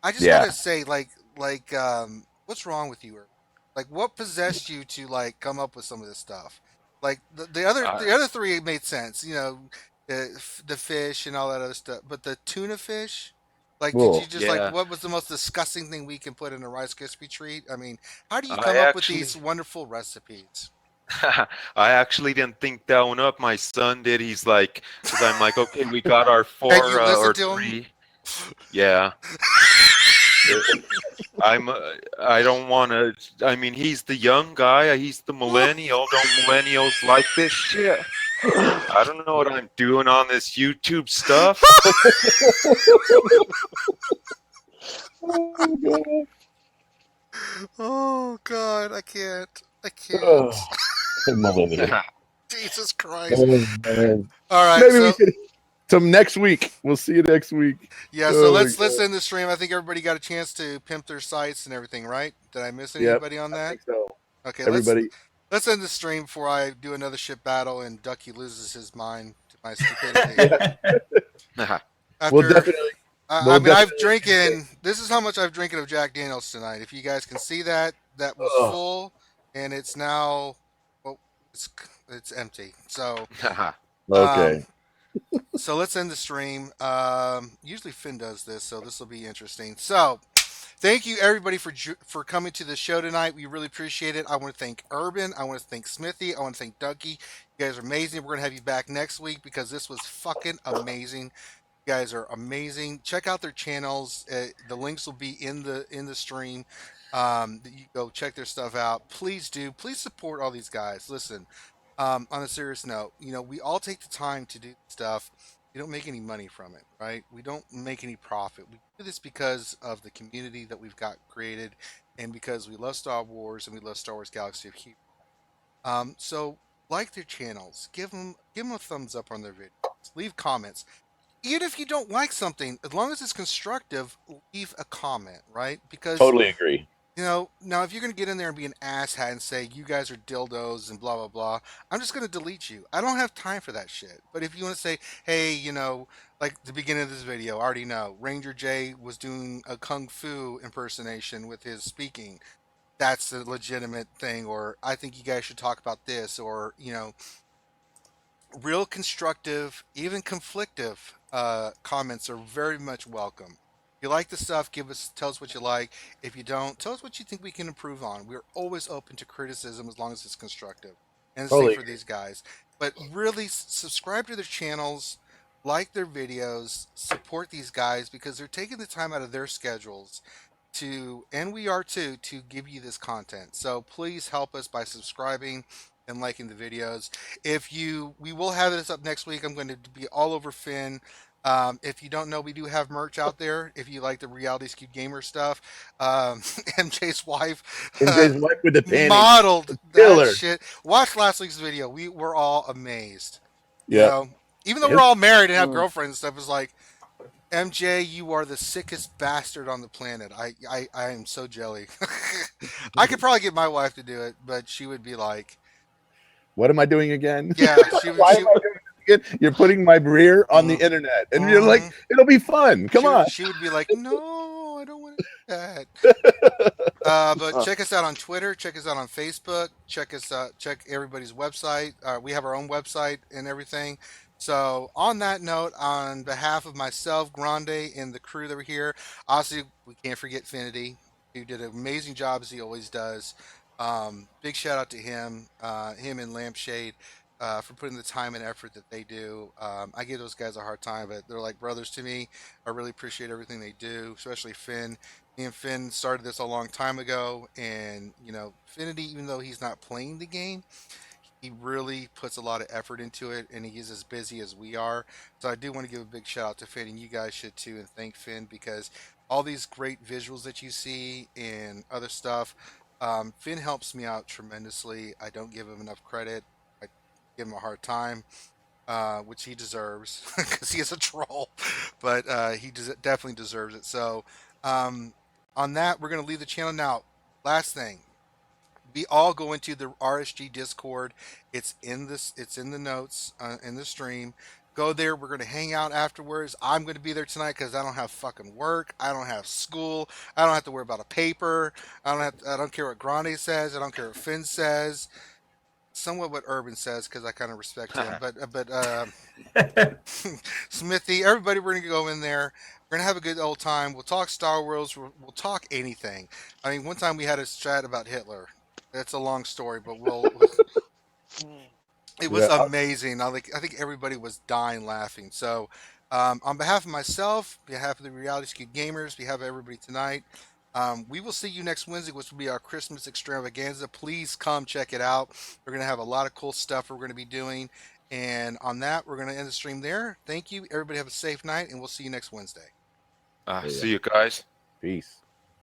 I just gotta say, what's wrong with you, Urban? Like, what possessed you to like come up with some of this stuff? Like the other three made sense, you know, the fish and all that other stuff, but the tuna fish, like, did you just like, what was the most disgusting thing we can put in a Rice Krispie treat? I mean, how do you come up with these wonderful recipes? I actually didn't think that one up. My son did. He's like, because I'm like, okay, we got our 4 or 3. Yeah. I don't want to. I mean, he's the young guy. He's the millennial. Don't millennials like this shit? I don't know what I'm doing on this YouTube stuff. Oh God, I can't. Jesus Christ! All right, maybe we should. So next week, we'll see you next week. Yeah, so let's end the stream. I think everybody got a chance to pimp their sites and everything, right? Did I miss anybody on that? I think so. Okay, everybody. Let's end the stream before I do another ship battle and Ducky loses his mind to my stupidity. We'll definitely. I've drinking. This is how much I've drinking of Jack Daniels tonight. If you guys can see that was full, and it's now, it's empty. So okay. So let's end the stream. Usually Finn does this, so this will be interesting. So, thank you everybody for coming to the show tonight. We really appreciate it. I want to thank Urban. I want to thank Smithy. I want to thank Ducky. You guys are amazing. We're gonna have you back next week because this was fucking amazing. You guys are amazing. Check out their channels. The links will be in the stream. You go check their stuff out. Please do. Please support all these guys. Listen. On a serious note, you know, we all take the time to do stuff. We don't make any money from it, right? We don't make any profit. We do this because of the community that we've got created and because we love Star Wars and we love Star Wars Galaxy of Heroes. So like their channels, give them a thumbs up on their videos, leave comments. Even if you don't like something, as long as it's constructive, leave a comment, right? Because totally agree. You know, now if you're going to get in there and be an asshat and say you guys are dildos and blah blah blah, I'm just going to delete you. I don't have time for that shit. But if you want to say, hey, you know, like the beginning of this video, I already know Ranger J was doing a kung fu impersonation with his speaking. That's a legitimate thing. Or I think you guys should talk about this. Or you know, real constructive, even conflictive comments are very much welcome. If you like the stuff, tell us what you like. If you don't, tell us what you think we can improve on. We're always open to criticism as long as it's constructive. And the same Totally for these guys. But really subscribe to their channels, like their videos, support these guys because they're taking the time out of their schedules to, and we are too, to give you this content. So please help us by subscribing and liking the videos. We will have this up next week. I'm going to be all over Finn. If you don't know, we do have merch out there. If you like the Reality Skewed Gamer stuff, MJ's wife MJ's wife with the panties. modeled that Killer. shit. Watch last week's video. We were all amazed. You Yeah. know, even though we're all married and have girlfriends and stuff, it's like, MJ, you are the sickest bastard on the planet. I am so jelly. I could probably get my wife to do it, but she would be like, what am I doing again? Yeah, she would. Why am I doing this again? You're putting my rear on the internet, and you're like, it'll be fun. Come on. She would be like, no, I don't want to do that. But check us out on Twitter. Check us out on Facebook. Check everybody's website. We have our own website and everything. So on that note, on behalf of myself, Grande, and the crew that were here, obviously we can't forget Finity, who did an amazing job as he always does. Big shout out to him and Lampshade for putting the time and effort that they do. I give those guys a hard time, but they're like brothers to me. I really appreciate everything they do, especially Finn. Me and Finn started this a long time ago, and you know, Finity, even though he's not playing the game, he really puts a lot of effort into it, and he's as busy as we are. So I do want to give a big shout out to Finn, and you guys should too, and thank Finn because all these great visuals that you see and other stuff, Finn helps me out tremendously. I don't give him enough credit. I give him a hard time, which he deserves because he is a troll, but definitely deserves it. So on that, we're going to leave the channel now. Last thing, we all go into the RSG Discord. It's in this. It's in the notes in the stream. Go there. We're going to hang out afterwards. I'm going to be there tonight because I don't have fucking work. I don't have school. I don't have to worry about a paper. I don't care what Grande says. I don't care what Finn says. Somewhat what Urban says because I kind of respect him. But Smithy, everybody, we're going to go in there. We're going to have a good old time. We'll talk Star Wars. We'll talk anything. I mean, one time we had a chat about Hitler. That's a long story, but it was amazing. I think everybody was dying laughing. So, on behalf of myself, behalf of the Reality Skewed Gamers, behalf of everybody tonight, we will see you next Wednesday, which will be our Christmas extravaganza. Please come check it out. We're going to have a lot of cool stuff we're going to be doing. And on that, we're going to end the stream there. Thank you. Everybody have a safe night, and we'll see you next Wednesday. See you guys. Peace.